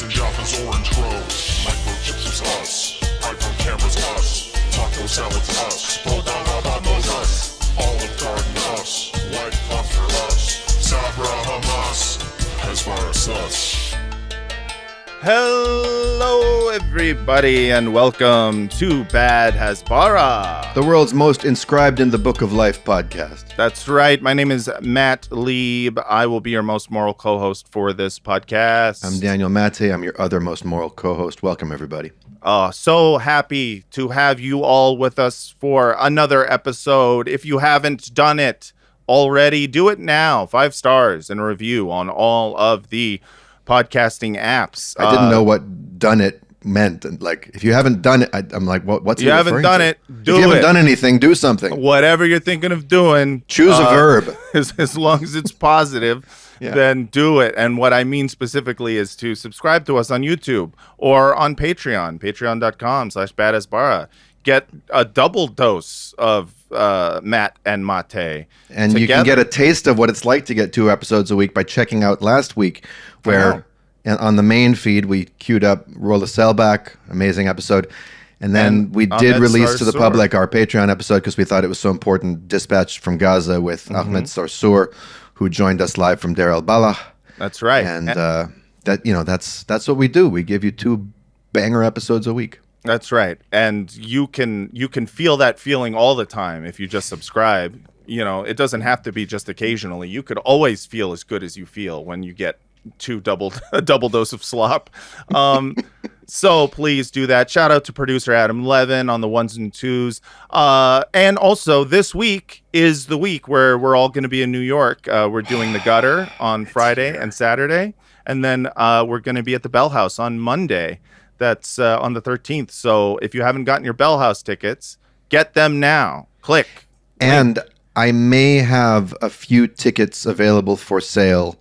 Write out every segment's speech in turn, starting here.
Pizza Jaffa's orange grows. Microchips is us. iPhone cameras us. Taco salads us. Toda vamos us. Olive Garden us. White cloth for us. Sabra Hamas. Hezbollah us. Hello, everybody, and welcome to Bad Hasbara, the world's most inscribed in the Book of Life podcast. That's right. My name is Matt Lieb. I will be your most moral co-host for this podcast. I'm Daniel Mate. I'm your other most moral co-host. Welcome, everybody. So happy to have you all with us for another episode. If you haven't done it already, do it now. 5 stars and a review on all of the podcasting apps. I didn't know what done it meant. And like, if you haven't done it, I'm like, what's he referring to? You haven't done it, do it. If you haven't done anything, do something. Whatever you're thinking of doing. Choose a verb. As long as it's positive, then do it. And what I mean specifically is to subscribe to us on YouTube or on Patreon, patreon.com/badasbara. Get a double dose of Matt and Mate. And together. You can get a taste of what it's like to get 2 episodes a week by checking out last week, where on the main feed we queued up Rolla Selbach, amazing episode. And then we did release to the public our Patreon episode because we thought it was so important, Dispatch from Gaza with Ahmed Sarsour, who joined us live from Deir el-Balah. That's right. And that's what we do. We give you 2 banger episodes a week. That's right. And you can feel that feeling all the time if you just subscribe. You know, it doesn't have to be just occasionally. You could always feel as good as you feel when you get a double dose of slop. So please do that. Shout out to producer Adam Levin on the 1s and 2s. And also this week is the week where we're all going to be in New York. We're doing the Gutter on Friday and Saturday. And then we're going to be at the Bell House on Monday. That's on the 13th. So if you haven't gotten your Bell House tickets, get them now. Click. And I may have a few tickets available for sale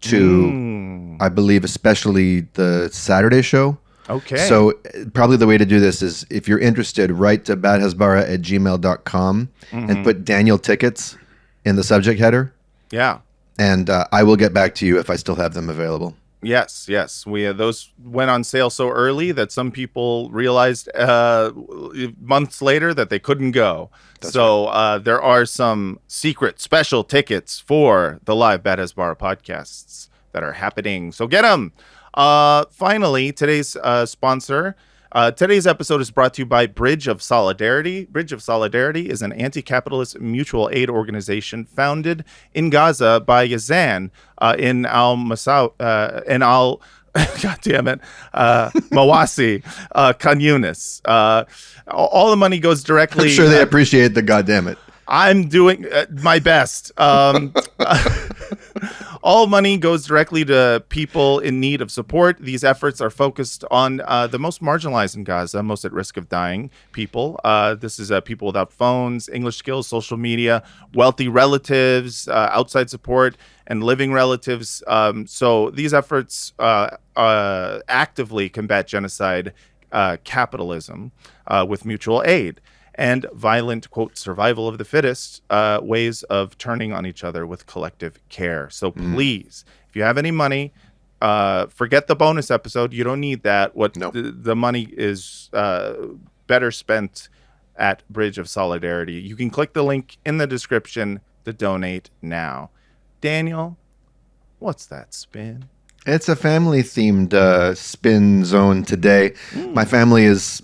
to, I believe, especially the Saturday show. Okay. So probably the way to do this is, if you're interested, write to badhasbara@gmail.com and put Daniel tickets in the subject header. Yeah. And I will get back to you if I still have them available. Yes. We those went on sale so early that some people realized months later that they couldn't go. That's right. There are some secret special tickets for the live Bad Hasbara podcasts that are happening. So get them. Finally, today's sponsor. Today's episode is brought to you by Bridge of Solidarity. Bridge of Solidarity is an anti-capitalist mutual aid organization founded in Gaza by Yazan in Mawasi, Khan Yunis. All the money goes directly. I'm sure they appreciate the goddammit. I'm doing my best. All money goes directly to people in need of support. These efforts are focused on the most marginalized in Gaza, most at risk of dying people. This is people without phones, English skills, social media, wealthy relatives, outside support, and living relatives. So these efforts actively combat genocide, capitalism with mutual aid, and violent, quote, survival of the fittest ways of turning on each other with collective care. So please, if you have any money, forget the bonus episode. You don't need that. The money is better spent at Bridge of Solidarity. You can click the link in the description to donate now. Daniel, what's that spin? It's a family-themed spin zone today. My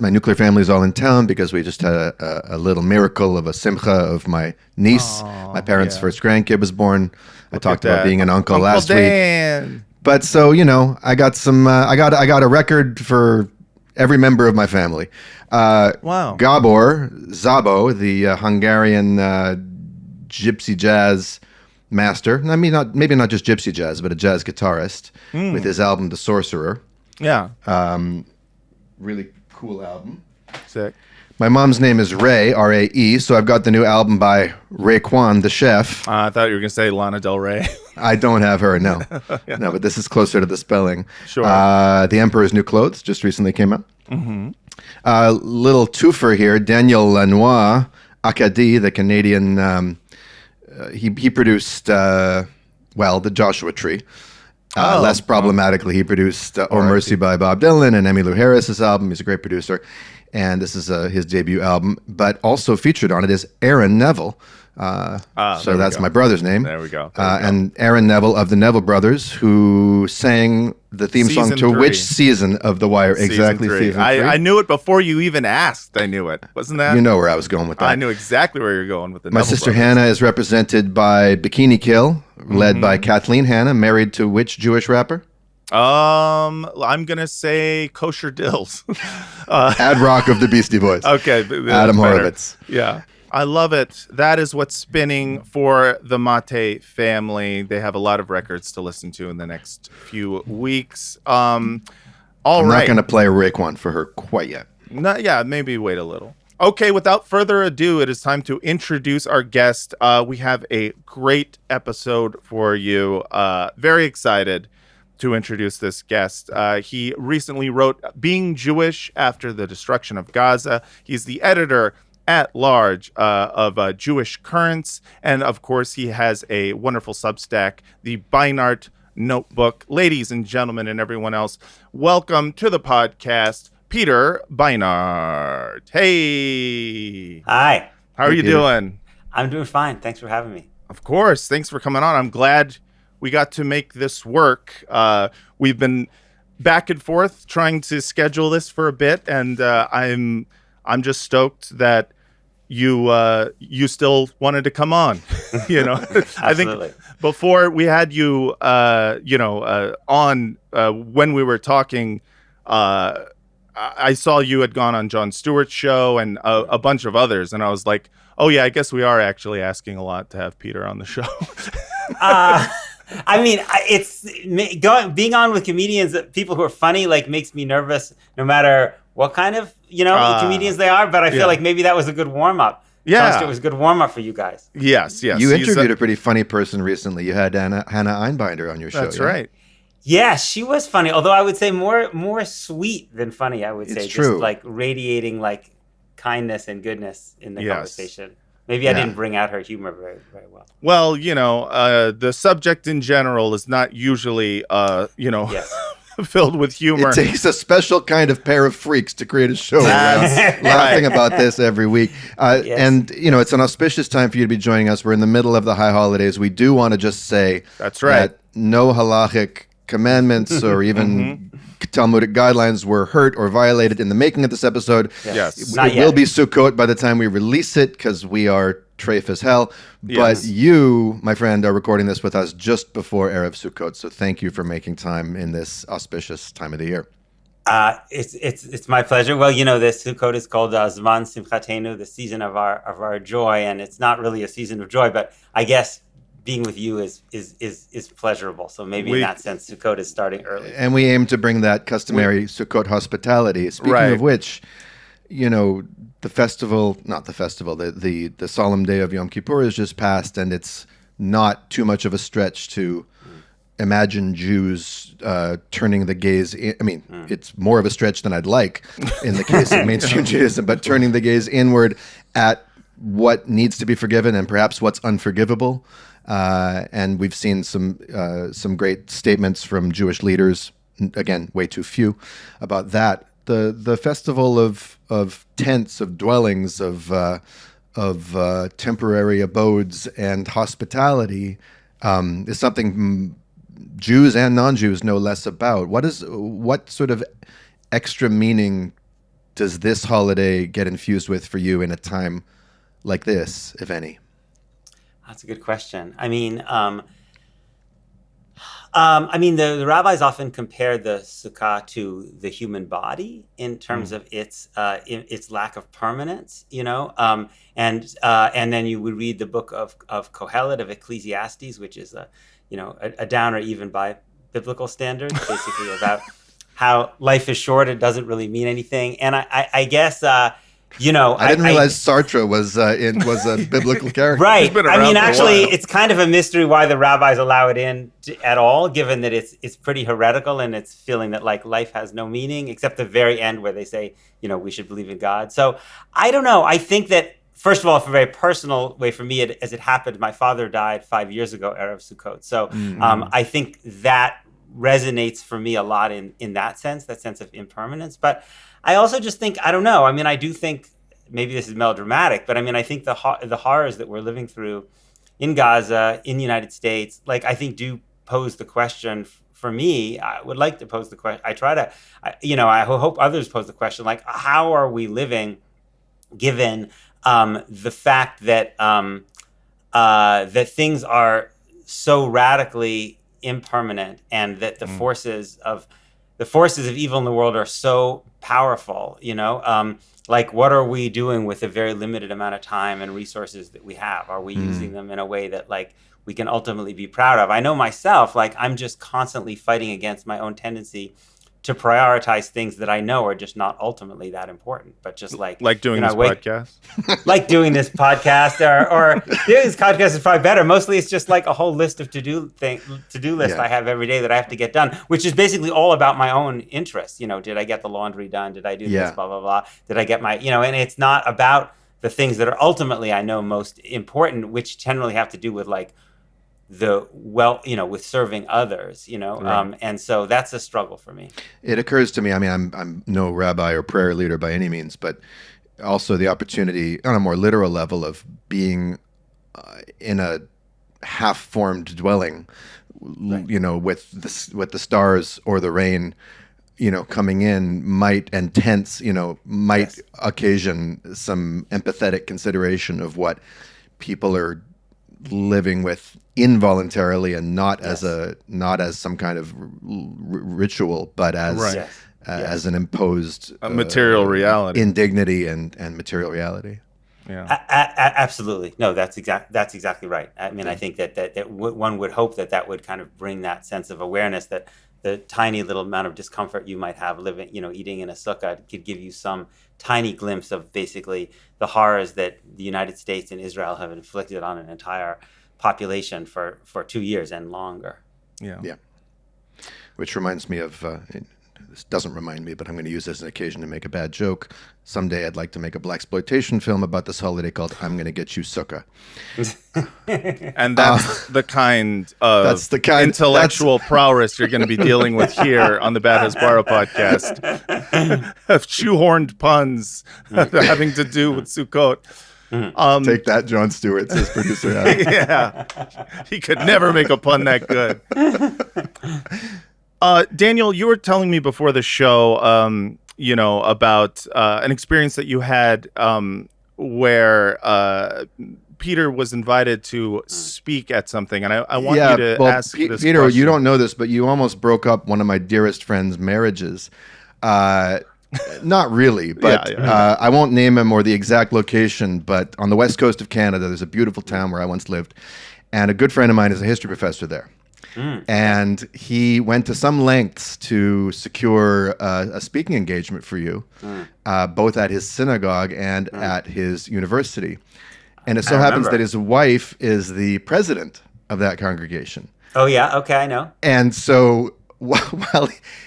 nuclear family is all in town because we just had a little miracle of a simcha of my niece. My parents' first grandkid was born. I talked about being an uncle last week. But so, I got some. I got a record for every member of my family. Wow. Gabor Szabo, the Hungarian gypsy jazz master. I mean, maybe not just gypsy jazz, but a jazz guitarist with his album The Sorcerer. Yeah. Really cool album. Sick. My mom's name is Ray, R-A-E, so I've got the new album by Raekwon, the chef. I thought you were going to say Lana Del Rey. I don't have her, no. Yeah. No, but this is closer to the spelling. Sure. The Emperor's New Clothes just recently came out. Little twofer here, Daniel Lanois Acadie, the Canadian, he produced, the Joshua Tree. Less problematically, he produced "Oh Mercy" by Bob Dylan and Emmylou Harris's album. He's a great producer, and this is his debut album. But also featured on it is Aaron Neville. So that's my brother's name. There we go. And Aaron Neville of the Neville Brothers, who sang the theme song Season to 3. which season of The Wire? Exactly, Season 3. season 3. I knew it before you even asked. I knew it. Wasn't that? You know where I was going with that. I knew exactly where you're going with the My Neville sister brothers. Hannah is represented by Bikini Kill, led by Kathleen Hanna, married to which Jewish rapper? I'm gonna say Kosher Dills. Ad Rock of the Beastie Boys. Okay, Adam better. Horovitz. Yeah, I love it. That is what's spinning for the Mate family. They have a lot of records to listen to in the next few weeks. I'm not going to play a Raekwon for her quite yet. Maybe wait a little. Okay, without further ado, it is time to introduce our guest. We have a great episode for you. Very excited to introduce this guest. He recently wrote Being Jewish After the Destruction of Gaza. He's the editor at large of Jewish Currents. And of course, he has a wonderful Substack, the Beinart Notebook. Ladies and gentlemen and everyone else, welcome to the podcast, Peter Beinart. Hey. Hi. How are you Peter. doing? I'm doing fine. Thanks for having me. Of course. Thanks for coming on. I'm glad we got to make this work. We've been back and forth trying to schedule this for a bit, and I'm just stoked that you still wanted to come on. I think before we had you on when we were talking, I saw you had gone on Jon Stewart's show and a bunch of others, and I was like, oh yeah, I guess we are actually asking a lot to have Peter on the show. I mean, being on with comedians, people who are funny, like makes me nervous, no matter what kind of comedians they are. But I feel like maybe that was a good warm up. Yeah, it was a good warm up for you guys. Yes. You interviewed a pretty funny person recently. You had Hannah Einbinder on your show. That's right. Yeah, she was funny. Although I would say more sweet than funny. I would say It's true. Just like radiating like kindness and goodness in the conversation. Maybe I didn't bring out her humor very, very well. Well, the subject in general is not usually, filled with humor. It takes a special kind of pair of freaks to create a show around laughing about this every week. And, it's an auspicious time for you to be joining us. We're in the middle of the high holidays. We do want to just say That's right. that no halachic commandments or even Talmudic guidelines were hurt or violated in the making of this episode. Yes. Not It yet. will be Sukkot by the time we release it because we are treif as hell. But Yes. you, my friend, are recording this with us just before Erev Sukkot. So thank you for making time in this auspicious time of the year. It's my pleasure. Well, this Sukkot is called Zman Simchatenu, the season of our joy, and it's not really a season of joy, but I guess being with you is pleasurable. So maybe in that sense, Sukkot is starting early. And we aim to bring that customary Sukkot hospitality. Speaking of which, the solemn day of Yom Kippur is just passed, and it's not too much of a stretch to imagine Jews turning the gaze. It's more of a stretch than I'd like in the case of mainstream Judaism, but turning the gaze inward at what needs to be forgiven and perhaps what's unforgivable. And we've seen some great statements from Jewish leaders, again, way too few, about that. The festival of tents, of dwellings, of temporary abodes and hospitality is something Jews and non-Jews know less about. What sort of extra meaning does this holiday get infused with for you in a time like this, if any? That's a good question. The rabbis often compare the sukkah to the human body in terms of its lack of permanence, and then you would read the book of Kohelet, of Ecclesiastes, which is a downer even by biblical standards, basically about how life is short, it doesn't really mean anything. And I guess I didn't realize Sartre was a biblical character. Right. been around for a Actually, while. it's kind of a mystery why the rabbis allow it in at all, given that it's pretty heretical and it's feeling that like life has no meaning, except the very end where they say, we should believe in God. So I don't know. I think that, first of all, for a very personal way for me, as it happened, my father died 5 years ago, Erev Sukkot. So I think that resonates for me a lot in that sense of impermanence. But I also just think, I don't know. I mean, I do think, maybe this is melodramatic, but I mean, I think the horrors that we're living through in Gaza, in the United States, like, I think do pose the question for me. I would like to pose the question. I hope others pose the question, like, how are we living given the fact that that things are so radically impermanent, and that the forces of evil in the world are so powerful, like, what are we doing with the very limited amount of time and resources that we have? Are we using them in a way that, like, we can ultimately be proud of? I know myself, like, I'm just constantly fighting against my own tendency to prioritize things that I know are just not ultimately that important, but just like doing this podcast, like doing this podcast, or doing this podcast is probably better. Mostly, it's just like a whole list of to-do list I have every day that I have to get done, which is basically all about my own interests. Did I get the laundry done? Did I do this? Blah blah blah. Did I get my and it's not about the things that are ultimately, I know, most important, which generally have to do with like with serving others, Right. And so that's a struggle for me. It occurs to me, I mean, I'm no rabbi or prayer leader by any means, but also the opportunity on a more literal level of being in a half-formed dwelling, right, with the stars or the rain, coming in might yes, occasion some empathetic consideration of what people are living with involuntarily, and not yes, as some kind of ritual, but as Right. yes, as an imposed material reality. indignity and material reality. Yeah. Absolutely. No, that's exactly right. I mean, I think that one would hope that would kind of bring that sense of awareness, that the tiny little amount of discomfort you might have living, eating in a sukkah, could give you some tiny glimpse of basically the horrors that the United States and Israel have inflicted on an entire population for 2 years and longer. Yeah. Yeah. Which reminds me of, this doesn't remind me, but I'm going to use this as an occasion to make a bad joke. Someday I'd like to make a blaxploitation film about this holiday called I'm Going to Get You Sukkah. And that's the kind of intellectual prowess you're going to be dealing with here on the Bad Hasbara podcast. Of shoehorned puns having to do with Sukkot. Take that, Jon Stewart, says producer Adam. Yeah. He could never make a pun that good. Daniel, you were telling me before the show, about an experience that you had where Peter was invited to speak at something, and I want you to ask this Peter, question. you don't know this, but you almost broke up one of my dearest friend's marriages. Not really, but I won't name him or the exact location, but on the west coast of Canada, there's a beautiful town where I once lived, and a good friend of mine is a history professor there. And he went to some lengths to secure a speaking engagement for you, both at his synagogue and at his university. And it so happens that his wife is the president of that congregation. Oh, yeah? Okay, I know. And so,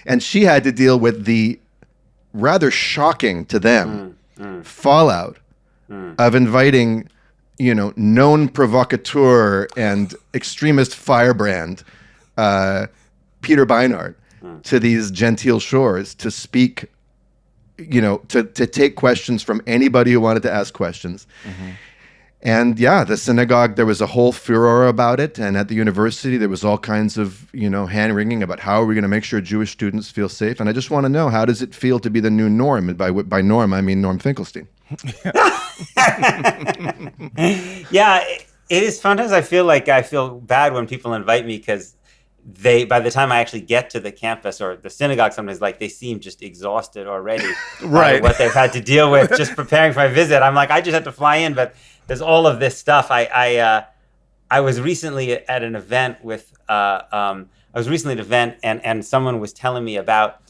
and she had to deal with the rather shocking to them fallout of inviting, known provocateur and extremist firebrand Peter Beinart to these genteel shores to speak, to take questions from anybody who wanted to ask questions. And the synagogue, there was a whole furor about it. And at the university, there was all kinds of, hand-wringing about how are we going to make sure Jewish students feel safe. And I just want to know, how does it feel to be the new norm? And by norm, I mean Norm Finkelstein. Yeah, it is. Sometimes I feel bad when people invite me, because by the time I actually get to the campus or the synagogue, sometimes they seem just exhausted already. Right. By what they've had to deal with just preparing for my visit. I'm like, I just had to fly in, but there's all of this stuff. I was recently at an event and someone was telling me about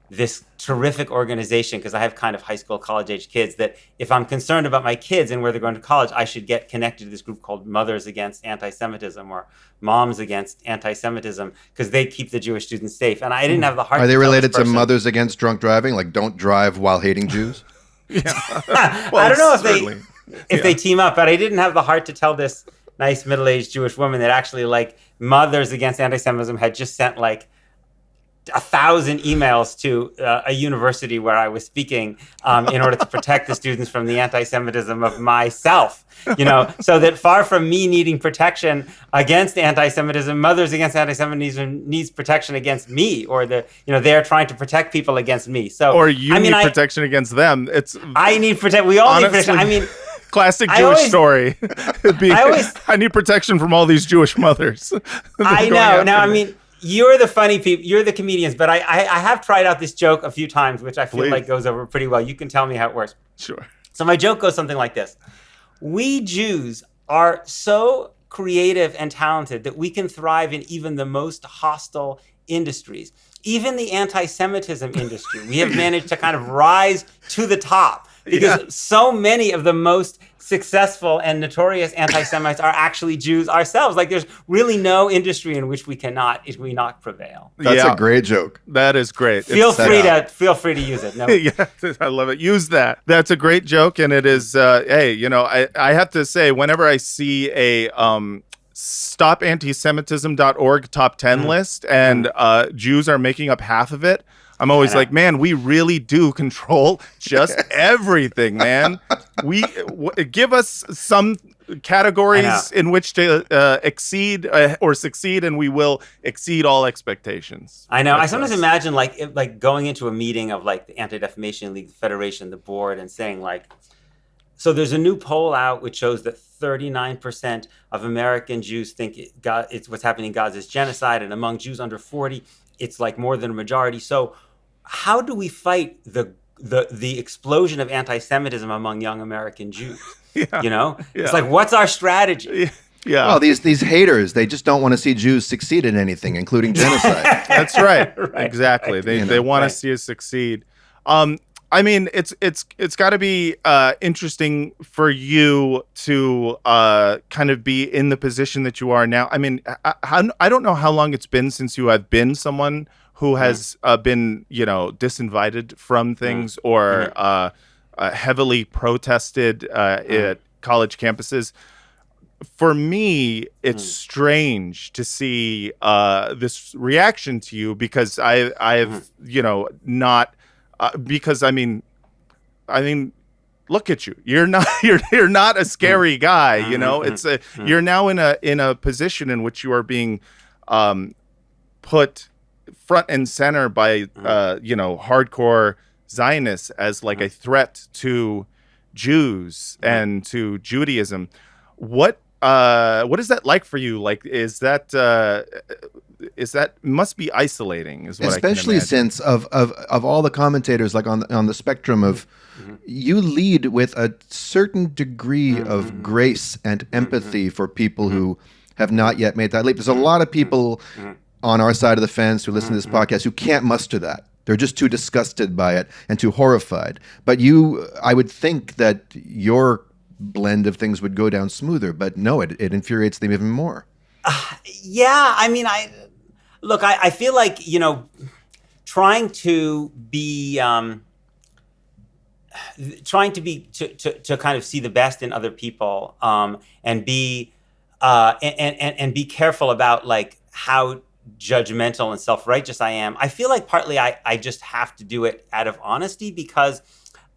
this terrific organization, because I have kind of high school, college age kids, that if I'm concerned about my kids and where they're going to college, I should get connected to this group called Mothers Against Anti-Semitism, or Moms Against Anti-Semitism, because they keep the Jewish students safe. And I didn't have the heart. Are they to tell related this person, to Mothers Against Drunk Driving? Like, don't drive while hating Jews? Well, I don't know if they team up, but I didn't have the heart to tell this nice middle-aged Jewish woman that actually Mothers Against Anti-Semitism had just sent 1,000 emails to a university where I was speaking in order to protect the students from the anti-Semitism of myself. So that far from me needing protection against anti-Semitism, Mothers Against Anti-Semitism needs protection against me, or they're trying to protect people against me. So or you need protection against them. I need protection. We all need protection. I mean, classic Jewish story. I need protection from all these Jewish mothers. I know. Now, I mean, you're the funny people. You're the comedians. But I have tried out this joke a few times, which I feel like goes over pretty well. You can tell me how it works. Sure. So my joke goes something like this. We Jews are so creative and talented that we can thrive in even the most hostile industries. Even the anti-Semitism industry, we have managed to kind of rise to the top because so many of the most successful and notorious anti-Semites are actually Jews ourselves. Like there's really no industry in which we cannot prevail. That's a great joke. That is great. Feel free to use it. No. Yeah, I love it. Use that. That's a great joke, and it is. Hey, I have to say, whenever I see a stopantisemitism.org top 10 list and Jews are making up half of it, I'm always like, man, we really do control just everything, man. Give us some categories in which to exceed or succeed, and we will exceed all expectations. I know. I sometimes imagine like going into a meeting of like the Anti-Defamation League, the Federation, the board, and saying like, so there's a new poll out which shows that 39% of American Jews think it's what's happening in Gaza is genocide, and among Jews under 40, it's like more than a majority. So how do we fight the explosion of anti-Semitism among young American Jews? It's like, what's our strategy? Yeah. Well, these haters, they just don't want to see Jews succeed in anything, including genocide. That's right. Exactly. They want to see us succeed. I mean, it's got to be interesting for you to kind of be in the position that you are now. I mean, I don't know how long it's been since you have been someone who has been, disinvited from things or heavily protested at college campuses. For me, it's strange to see this reaction to you because I've not. Because I mean, look at you. You're not a scary guy. You're now in a position in which you are being put front and center by hardcore Zionists as like a threat to Jews and to Judaism. What is that like for you? Like, is that must be isolating? Is what especially I can imagine. Since of all the commentators, like on the spectrum of, you lead with a certain degree of grace and empathy for people who have not yet made that leap. There's a lot of people on our side of the fence who listen to this podcast who can't muster that. They're just too disgusted by it and too horrified. But I would think that your blend of things would go down smoother, but no, it infuriates them even more. Yeah, I mean, I feel like, trying to kind of see the best in other people, and be careful about like how judgmental and self-righteous I am. I feel like partly I just have to do it out of honesty because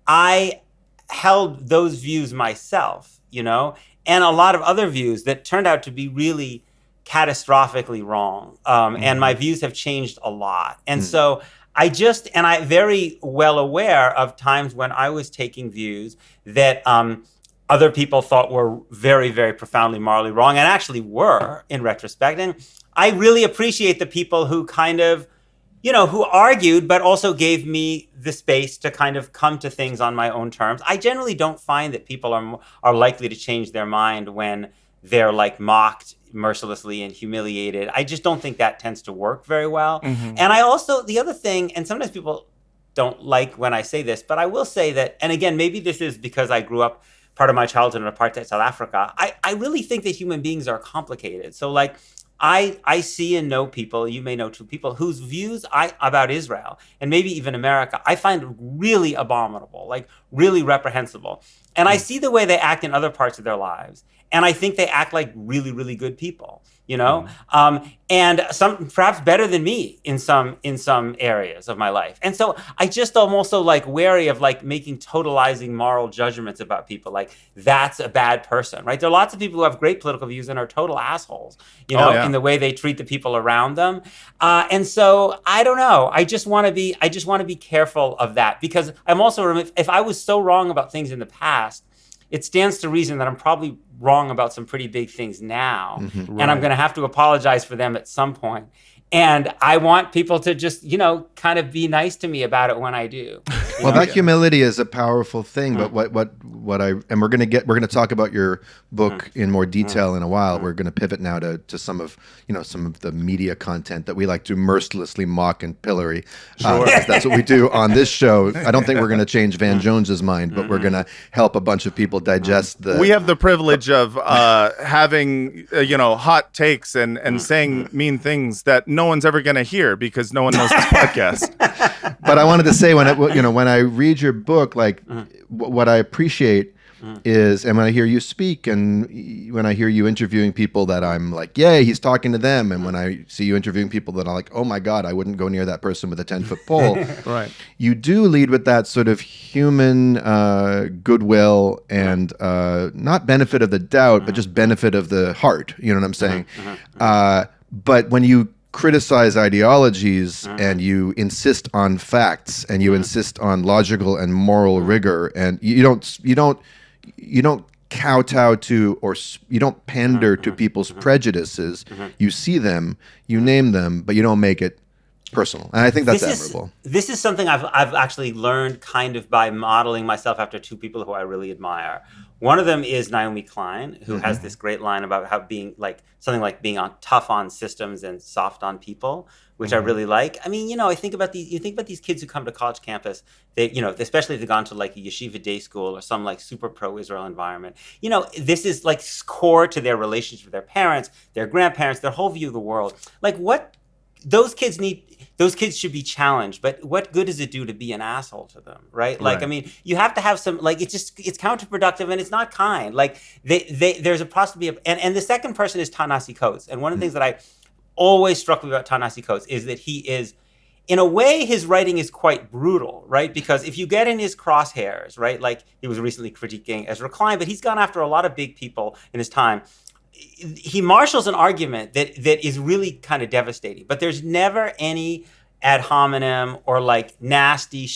I held those views myself, and a lot of other views that turned out to be really catastrophically wrong. And my views have changed a lot. And so I'm very well aware of times when I was taking views that other people thought were very, very profoundly morally wrong, and actually were in retrospect. And I really appreciate the people who kind of, who argued, but also gave me the space to kind of come to things on my own terms. I generally don't find that people are likely to change their mind when they're like mocked mercilessly and humiliated. I just don't think that tends to work very well. And I also, the other thing, and sometimes people don't like when I say this, but I will say that, and again, maybe this is because I grew up part of my childhood in apartheid South Africa, I really think that human beings are complicated. So like, I see and know people, you may know two people, whose views about Israel, and maybe even America, I find really abominable, like really reprehensible. And I see the way they act in other parts of their lives. And I think they act like really, really good people. you know, and some perhaps better than me in some areas of my life. And so I just am also like wary of like making totalizing moral judgments about people. Like that's a bad person, right? There are lots of people who have great political views and are total assholes, you know, in the way they treat the people around them. And so I don't know. I just want to be careful of that, because I'm also, if I was so wrong about things in the past, it stands to reason that I'm probably wrong about some pretty big things now. And I'm going to have to apologize for them at some point. And I want people to just, you know, kind of be nice to me about it when I do. Well, that humility is a powerful thing. But we're going to talk about your book in more detail in a while. We're going to pivot now to some of the media content that we like to mercilessly mock and pillory. Because that's what we do on this show. I don't think we're going to change Van Jones's mind, but we're going to help a bunch of people digest the. We have the privilege of having hot takes and saying mean things that no one's ever going to hear because no one knows this podcast. But I wanted to say when I read your book, like what I appreciate is, and when I hear you speak, and when I hear you interviewing people that I'm like, yay, he's talking to them, and when I see you interviewing people that I'm like, oh my God, I wouldn't go near that person with a 10-foot pole. Right. You do lead with that sort of human goodwill and not benefit of the doubt, but just benefit of the heart. You know what I'm saying? But when you criticize ideologies and you insist on facts and you insist on logical and moral rigor, and you don't kowtow to, or you don't pander to people's prejudices. You see them, you name them, but you don't make it personal. And I think that's admirable. This is something I've actually learned kind of by modeling myself after two people who I really admire. One of them is Naomi Klein, who has this great line about how being like something like being tough on systems and soft on people, which I really like. I mean, I think about these kids who come to college campus, they, especially if they've gone to like a yeshiva day school or some like super pro-Israel environment. This is like core to their relationship with their parents, their grandparents, their whole view of the world. Like what those kids should be challenged, but what good does it do to be an asshole to them, right? Like, I mean, you have to have some, like, it's counterproductive and it's not kind. Like, there's a possibility of, and the second person is Ta-Nehisi Coates. And one of the things that I always struck me about Ta-Nehisi Coates is that he is, in a way, his writing is quite brutal, right? Because if you get in his crosshairs, right, like he was recently critiquing Ezra Klein, but he's gone after a lot of big people in his time. He marshals an argument that is really kind of devastating, but there's never any ad hominem or like nasty,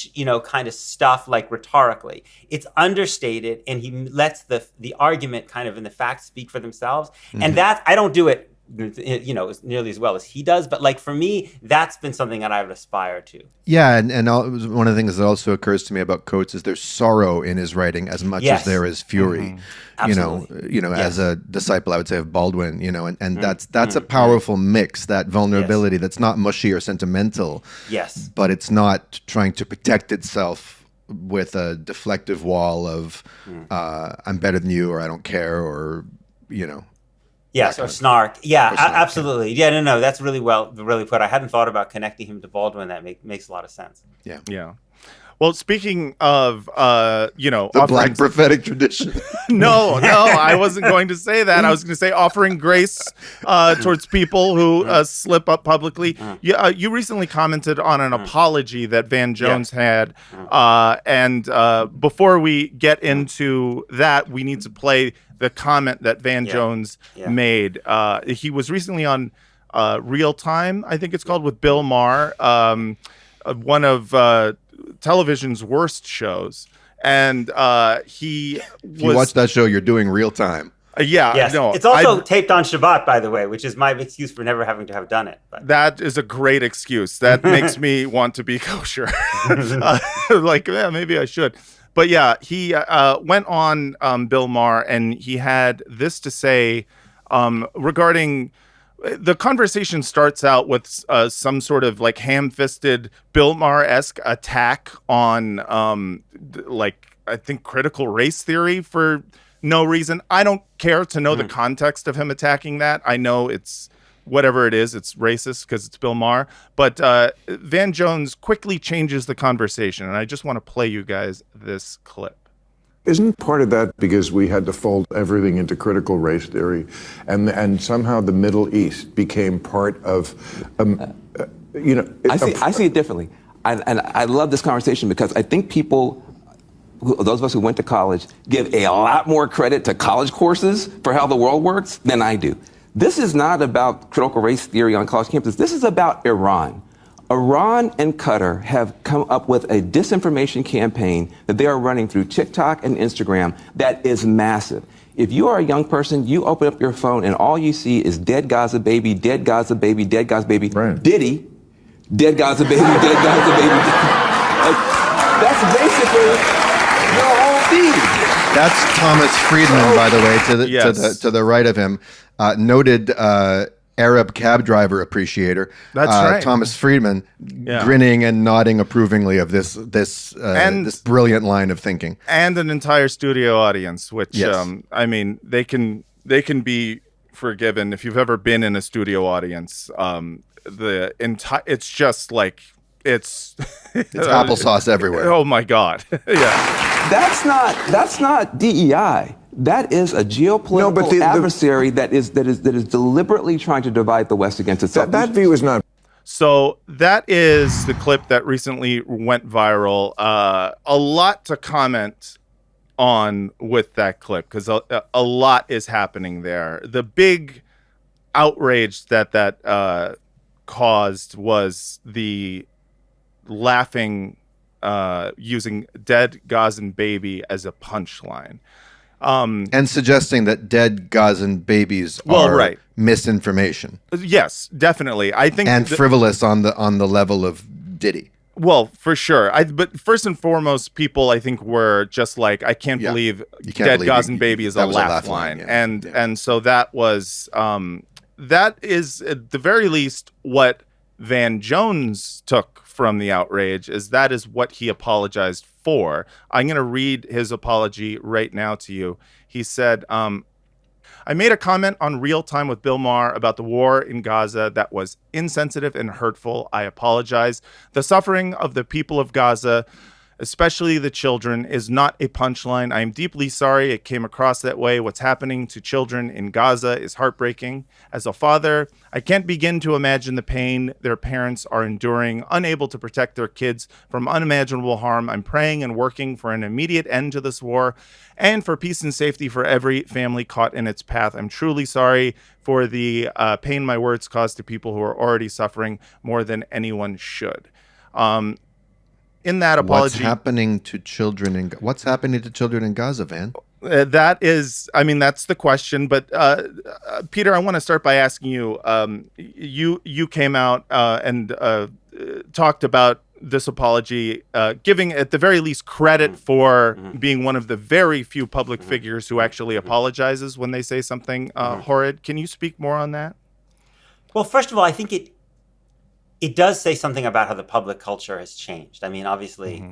kind of stuff like rhetorically. It's understated, and he lets the argument kind of and the facts speak for themselves. And that, I don't do it, as nearly as well as he does, but like for me, that's been something that I would aspire to. Yeah, and one of the things that also occurs to me about Coates is there's sorrow in his writing as much as there is fury. Absolutely. As a disciple, I would say, of Baldwin, and that's a powerful mix, that vulnerability that's not mushy or sentimental. Yes. But it's not trying to protect itself with a deflective wall of I'm better than you, or I don't care, or Yes, or snark. Yeah, absolutely. Yeah, no, that's really put. I hadn't thought about connecting him to Baldwin. That makes a lot of sense. Yeah. Well, speaking of, the Black prophetic tradition. No, I wasn't going to say that. I was going to say offering grace towards people who slip up publicly. You recently commented on an apology that Van Jones had, and before we get into that, we need to play the comment that Van Jones made. He was recently on Real Time, I think it's called, with Bill Maher, one of television's worst shows. And if you watch that show, you're doing Real Time. Yes. No, it's also taped on Shabbat, by the way, which is my excuse for never having to have done it. But. That is a great excuse. That makes me want to be kosher. Maybe I should. But yeah, he went on Bill Maher, and he had this to say regarding. The conversation starts out with some sort of like ham-fisted Bill Maher-esque attack on I think critical race theory for no reason. I don't care to know the context of him attacking that. I know it's whatever it is, it's racist because it's Bill Maher. But Van Jones quickly changes the conversation, and I just want to play you guys this clip. Isn't part of that because we had to fold everything into critical race theory, and somehow the Middle East became part of, I see it differently. And I love this conversation because I think people, those of us who went to college, give a lot more credit to college courses for how the world works than I do. This is not about critical race theory on college campuses. This is about Iran. Iran and Qatar have come up with a disinformation campaign that they are running through TikTok and Instagram that is massive. If you are a young person, you open up your phone and all you see is dead Gaza baby, dead Gaza baby, dead Gaza baby, Right. Diddy, dead Gaza baby, dead Gaza baby. Like, that's basically your whole feed. That's Thomas Friedman, by the way, to the right of him, noted Arab cab driver appreciator. That's right. Thomas Friedman, Yeah. grinning and nodding approvingly of this brilliant line of thinking. And an entire studio audience, which Yes. I mean, they can be forgiven if you've ever been in a studio audience. It's just like it's Applesauce everywhere. Oh my God! Yeah. That's not DEI. That is a geopolitical No, but the adversary that is deliberately trying to divide the West against itself. that view is not. So that is the clip that recently went viral. A lot to comment on with that clip because a lot is happening there. The big outrage that caused was the laughing, using dead Gazan baby as a punchline. And suggesting that dead Gazan babies are right. misinformation Yes, definitely. I think and frivolous on the level of Diddy. Well, for sure. But first and foremost, people I think were just like, I can't Yeah. believe You can't dead believe Gazan you- baby is that a was a laugh laugh line. line, yeah. And so that was that is at the very least what Van Jones took from the outrage is that is what he apologized for. I'm going to read his apology right now to you. He said, I made a comment on Real Time with Bill Maher about the war in Gaza that was insensitive and hurtful. I apologize. The suffering of the people of Gaza, especially the children, is not a punchline. I am deeply sorry it came across that way. What's happening to children in Gaza is heartbreaking. As a father, I can't begin to imagine the pain their parents are enduring, unable to protect their kids from unimaginable harm. I'm praying and working for an immediate end to this war and for peace and safety for every family caught in its path. I'm truly sorry for the pain my words caused to people who are already suffering more than anyone should. In that apology, What's happening to children in Gaza, Van? that is, I mean, that's the question. But Peter, I want to start by asking you. You came out and talked about this apology, giving at the very least credit for being one of the very few public figures who actually apologizes when they say something horrid. Can you speak more on that? Well, first of all, I think it does say something about how the public culture has changed. I mean, obviously,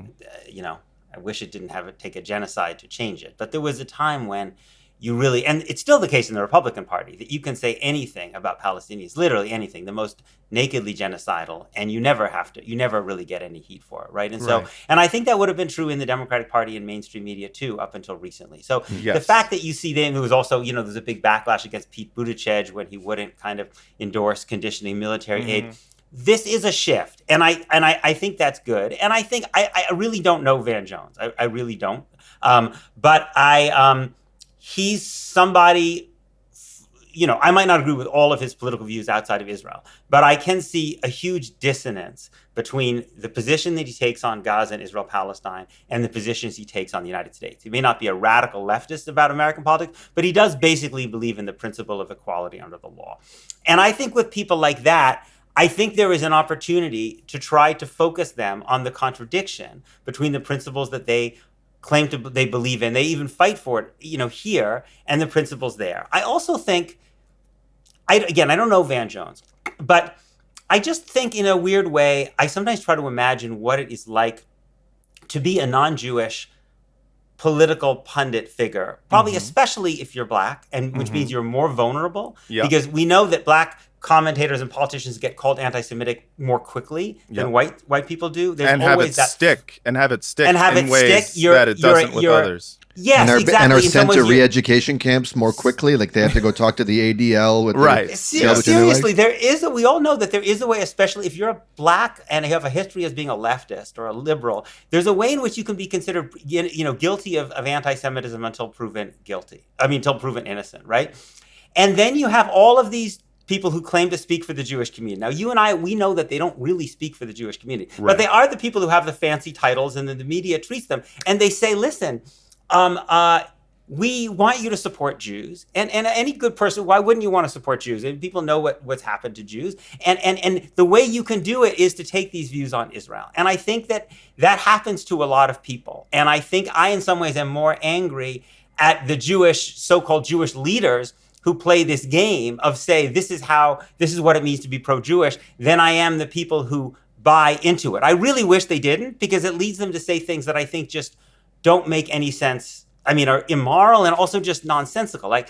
I wish it didn't take a genocide to change it. But there was a time when you really, and it's still the case in the Republican Party, that you can say anything about Palestinians, literally anything, the most nakedly genocidal, and you never really get any heat for it, right? And so, and I think that would have been true in the Democratic Party and mainstream media too, up until recently. So the fact that you see then, there was also, there's a big backlash against Pete Buttigieg when he wouldn't kind of endorse conditioning military aid. This is a shift, and I think that's good. And I think I really don't know Van Jones. I really don't. But he's somebody, I might not agree with all of his political views outside of Israel, but I can see a huge dissonance between the position that he takes on Gaza and Israel-Palestine and the positions he takes on the United States. He may not be a radical leftist about American politics, but he does basically believe in the principle of equality under the law. And I think with people like that, I think there is an opportunity to try to focus them on the contradiction between the principles that they claim they believe in, they even fight for it, here, and the principles there. I also think, I don't know Van Jones, but I just think in a weird way, I sometimes try to imagine what it is like to be a non-Jewish political pundit figure, probably especially if you're black, and which means you're more vulnerable, because we know that black commentators and politicians get called anti-Semitic more quickly than white people do. There's and have always it that stick in it ways stick. You're- that it you're- doesn't with you're- others. Yes, exactly. And are In some sent ways, to you're- re-education camps more quickly. Like they have to go talk to the ADL with Right. The, Seriously, we all know that there is a way, especially if you're a black and you have a history as being a leftist or a liberal, there's a way in which you can be considered, guilty of anti-Semitism until proven innocent, right? And then you have all of these people who claim to speak for the Jewish community. Now, you and I, we know that they don't really speak for the Jewish community, but they are the people who have the fancy titles, and then the media treats them. And they say, listen, we want you to support Jews. And any good person, why wouldn't you want to support Jews? And people know what's happened to Jews. And the way you can do it is to take these views on Israel. And I think that happens to a lot of people. And I think I, in some ways, am more angry at the so-called Jewish leaders who play this game of say, this is what it means to be pro-Jewish, than I am the people who buy into it. I really wish they didn't, because it leads them to say things that I think just don't make any sense. I mean, are immoral and also just nonsensical. Like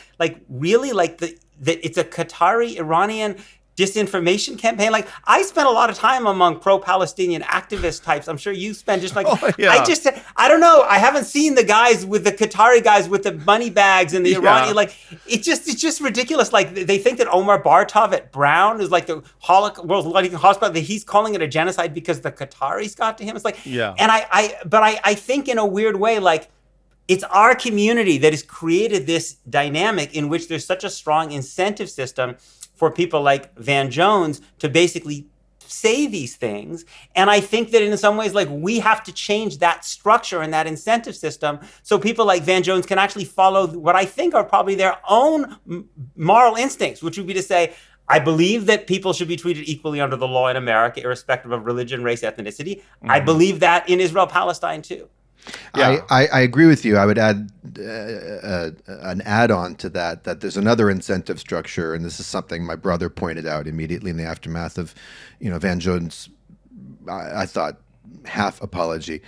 really, it's a Qatari Iranian disinformation campaign. Like, I spent a lot of time among pro-Palestinian activist types. I'm sure you spend just like, I don't know. I haven't seen the Qatari guys with the money bags and the Iranian, it's just ridiculous. Like, they think that Omar Bartov at Brown is like the world's leading hospital, that he's calling it a genocide because the Qataris got to him. It's like, and I think in a weird way, like, it's our community that has created this dynamic in which there's such a strong incentive system for people like Van Jones to basically say these things. And I think that in some ways, like, we have to change that structure and that incentive system so people like Van Jones can actually follow what I think are probably their own moral instincts, which would be to say, I believe that people should be treated equally under the law in America, irrespective of religion, race, ethnicity. I believe that in Israel, Palestine, too. Yeah. I agree with you. I would add an add-on to that there's another incentive structure, and this is something my brother pointed out immediately in the aftermath of, Van Jones' I thought half apology,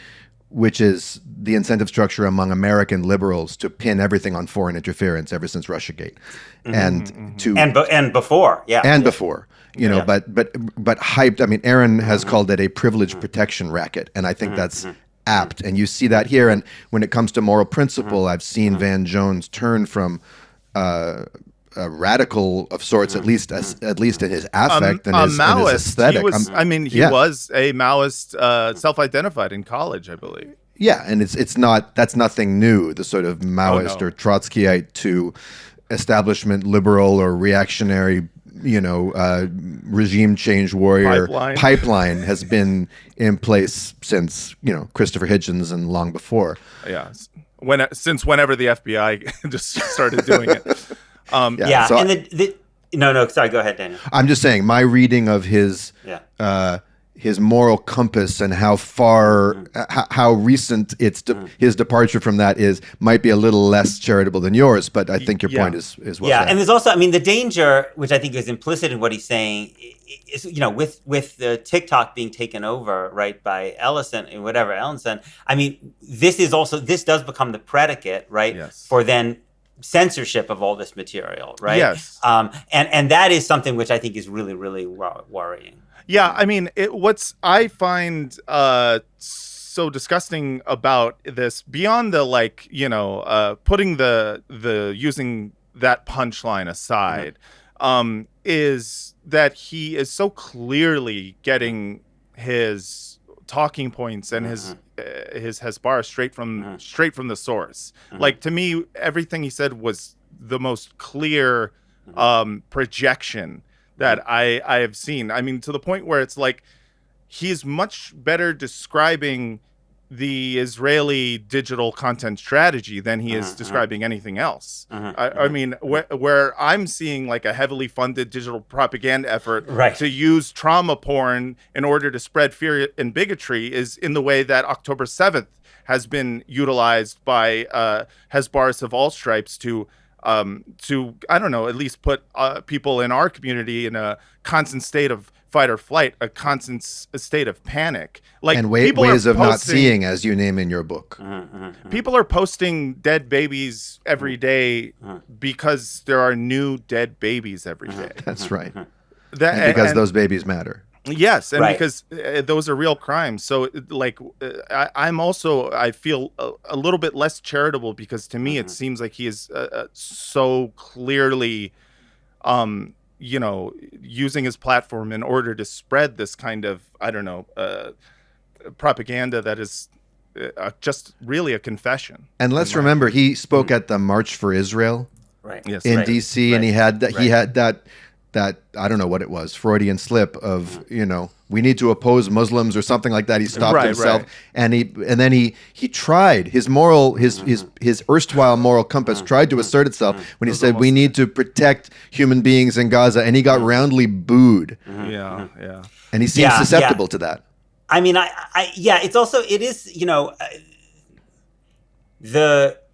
which is the incentive structure among American liberals to pin everything on foreign interference ever since Russiagate, and before, but hyped. I mean, Aaron has called it a privilege protection racket, and I think that's apt, and you see that here. And when it comes to moral principle, I've seen Van Jones turn from a radical of sorts, at least in his affect and his aesthetic. He was a Maoist, self-identified in college, I believe. Yeah, and that's nothing new. The sort of Maoist or Trotskyite to establishment liberal or reactionary, regime change warrior pipeline has been in place since, Christopher Hitchens and long before. Yeah. Since whenever the FBI just started doing it. Sorry, go ahead, Daniel. I'm just saying, my reading of his moral compass and how far, how recent his departure from that might be a little less charitable than yours, but I think your point is well said. And there's also, the danger, which I think is implicit in what he's saying, is, with the TikTok being taken over, right, by Ellison, this does become the predicate, right, for then censorship of all this material, right? Yes. And that is something which I think is really, really worrying. Yeah, what's I find so disgusting about this, beyond the putting the using that punchline aside, is that he is so clearly getting his talking points and his Hezbollah straight from the source. Like, to me, everything he said was the most clear projection that I have seen. To the point where it's like he's much better describing the Israeli digital content strategy than he is describing anything else. Where I'm seeing like a heavily funded digital propaganda effort to use trauma porn in order to spread fear and bigotry is in the way that October 7th has been utilized by Hezbollah of all stripes to I don't know, at least put people in our community in a constant state of fight or flight, a constant state of panic. Like, and ways of not seeing, as you name in your book. People are posting dead babies every day because there are new dead babies every day. That's right. And because those babies matter. Yes, and Right. because those are real crimes. So, I feel a little bit less charitable because to me it seems like he is so clearly, using his platform in order to spread this kind of, propaganda that is just really a confession. And let's remember, he spoke at the March for Israel Right. Yes. in Right. D.C. and he had that I don't know what it was, Freudian slip of we need to oppose Muslims or something like that. He stopped Right, himself, right. and then he tried his erstwhile moral compass tried to assert itself when he said we need to protect human beings in Gaza, and he got roundly booed, Yeah. and he seems Yeah, susceptible yeah. to that. I mean, it is,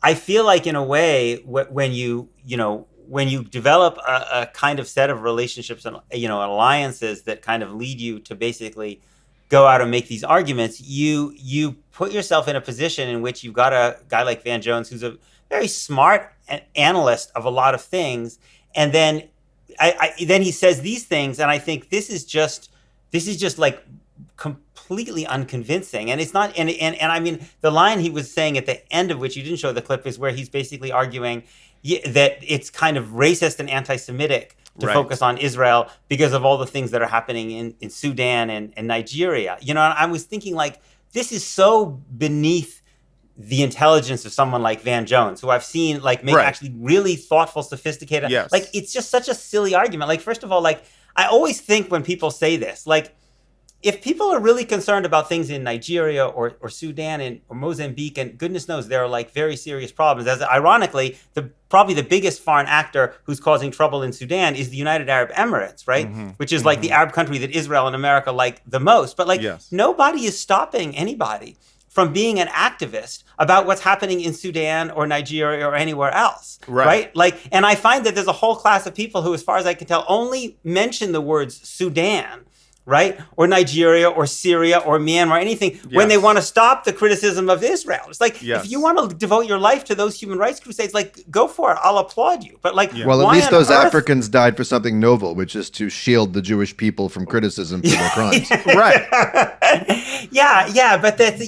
I feel like in a way when you develop a kind of set of relationships and alliances that kind of lead you to basically go out and make these arguments, you put yourself in a position in which you've got a guy like Van Jones who's a very smart analyst of a lot of things, and then then he says these things, and I think this is just like completely unconvincing, and it's not. And I mean, the line he was saying at the end of which you didn't show the clip is where he's basically arguing that it's kind of racist and anti-Semitic to Right. focus on Israel because of all the things that are happening in Sudan and Nigeria. And I was thinking, like, this is so beneath the intelligence of someone like Van Jones, who I've seen like make Right. actually really thoughtful, sophisticated. Yes. Like, it's just such a silly argument. Like, first of all, like, I always think when people say this, like, if people are really concerned about things in Nigeria or Sudan or Mozambique, and goodness knows there are like very serious problems, as ironically, probably the biggest foreign actor who's causing trouble in Sudan is the United Arab Emirates, right? Which is like the Arab country that Israel and America like the most. But like Yes. nobody is stopping anybody from being an activist about what's happening in Sudan or Nigeria or anywhere else, right? Like, and I find that there's a whole class of people who, as far as I can tell, only mention the words Sudan, right? Or Nigeria or Syria or Myanmar or anything when they want to stop the criticism of Israel. It's like, if you want to devote your life to those human rights crusades, like, go for it. I'll applaud you. But like, Well, at why least on those earth- Africans died for something noble, which is to shield the Jewish people from criticism for their crimes. Right. yeah, but that's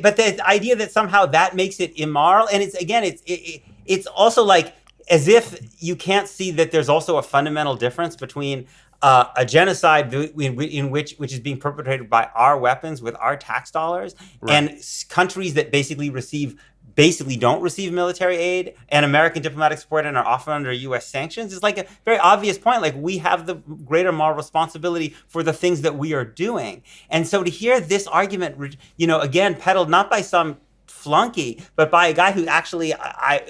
but the idea that somehow that makes it immoral, and it's also like as if you can't see that there's also a fundamental difference between a genocide which is being perpetrated by our weapons with our tax dollars, and countries that basically don't receive military aid and American diplomatic support and are often under U.S. sanctions. It's like a very obvious point. Like, we have the greater moral responsibility for the things that we are doing. And so to hear this argument, again, peddled not by some flunky, but by a guy who actually,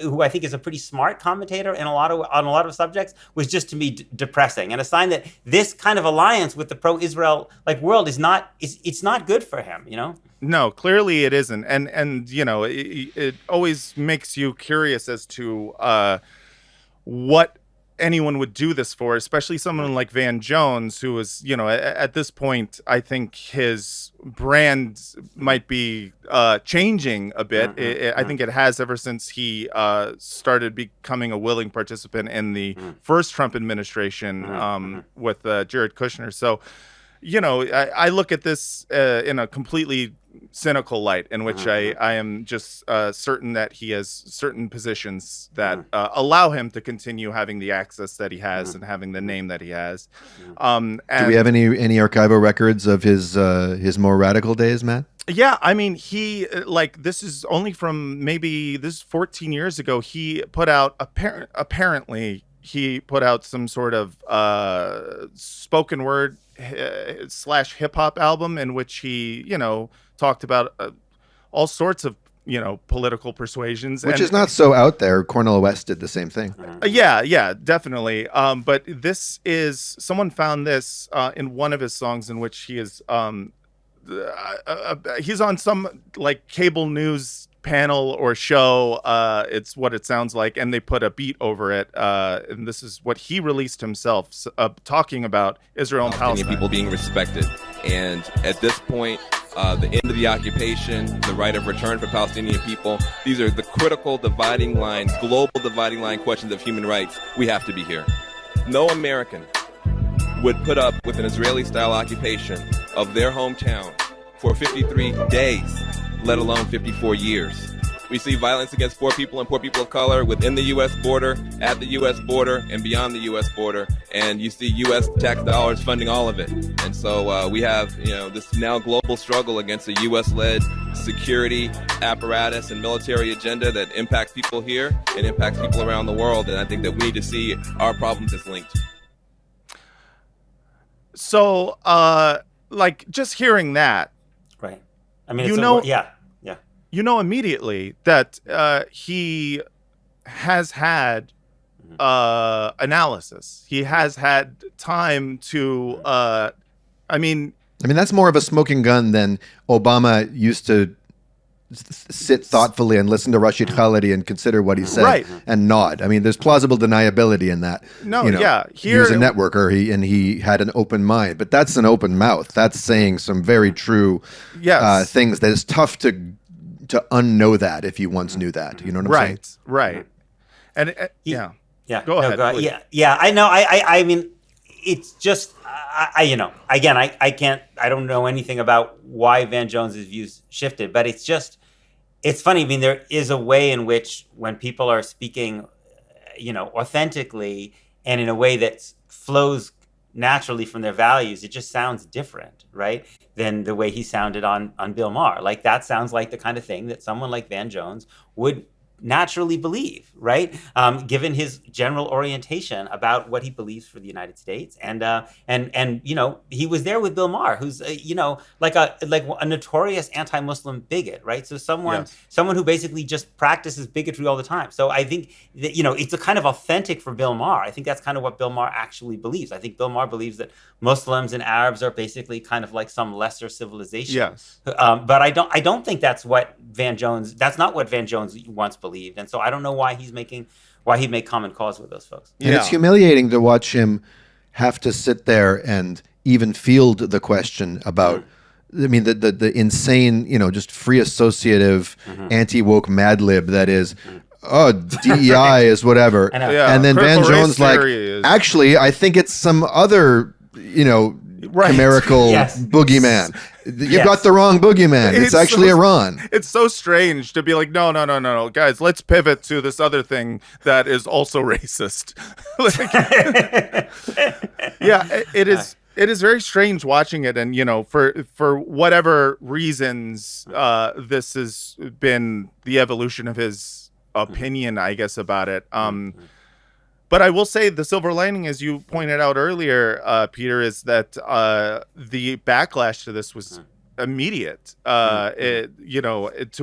who I think is a pretty smart commentator on a lot of subjects, was just to me depressing, and a sign that this kind of alliance with the pro-Israel world it's not good for him. No, clearly it isn't, and it always makes you curious as to what anyone would do this for, especially someone like Van Jones, who is, at this point, I think his brand might be changing a bit. I think it has ever since he started becoming a willing participant in the first Trump administration with Jared Kushner. So, I look at this in a completely cynical light, in which I am just certain that he has certain positions that allow him to continue having the access that he has and having the name that he has. And Do we have any archival records of his more radical days, Matt? Yeah, I mean, he this is only from this is 14 years ago. He put out apparently he put out some sort of spoken word / hip hop album in which he, talked about all sorts of, political persuasions. Which is not so out there. Cornel West did the same thing. Yeah, definitely. But this is, someone found this in one of his songs in which he is, he's on some cable news panel or show. It's what it sounds like, and they put a beat over it, and this is what he released himself, talking about Israel and Palestine. People being respected, and at this point, the end of the occupation, the right of return for Palestinian people, these are the critical dividing lines, global dividing line questions of human rights. We have to be here. No American would put up with an Israeli-style occupation of their hometown for 53 days, let alone 54 years. We see violence against poor people and poor people of color within the U.S. border, at the U.S. border, and beyond the U.S. border. And you see U.S. tax dollars funding all of it. And so we have, this now global struggle against a U.S.-led security apparatus and military agenda that impacts people here and impacts people around the world. And I think that we need to see our problems as linked. So, just hearing that, Right. I mean, yeah. You know immediately that he has had analysis. He has had time to. I mean, that's more of a smoking gun than Obama used to sit thoughtfully and listen to Rashid Khalidi and consider what he said and nod. I mean, there's plausible deniability in that. No, he was a networker, he had an open mind, but that's an open mouth. That's saying some very true things that is tough to unknow that if you once knew that. You know what I'm saying? Right. And Yeah. Go ahead. I know. I mean, it's just, again, I don't know anything about why Van Jones's views shifted, but it's funny. I mean, there is a way in which when people are speaking, authentically and in a way that flows naturally from their values, it just sounds different, right, than the way he sounded on Bill Maher. Like, that sounds like the kind of thing that someone like Van Jones would naturally believe, right? Given his general orientation about what he believes for the United States, and he was there with Bill Maher, who's like a notorious anti-Muslim bigot, right? So someone who basically just practices bigotry all the time. So I think that it's a kind of authentic for Bill Maher. I think that's kind of what Bill Maher actually believes. I think Bill Maher believes that Muslims and Arabs are basically kind of like some lesser civilization. Yes. But I don't think that's what Van Jones. That's not what Van Jones once believed, and so I don't know why he'd make common cause with those folks. And it's humiliating to watch him have to sit there and even field the question about. I mean, the insane, just free associative, anti-woke Mad Lib that is. Oh, DEI is whatever, and then Van Jones actually, I think it's some other, chimerical boogeyman. You got the wrong boogeyman. It's actually Iran. It's so strange to be like, no, guys, let's pivot to this other thing that is also racist. It is. It is very strange watching it, and for whatever reasons, this has been the evolution of his opinion, I guess, about it. But I will say the silver lining, as you pointed out earlier, Peter, is that the backlash to this was immediate. To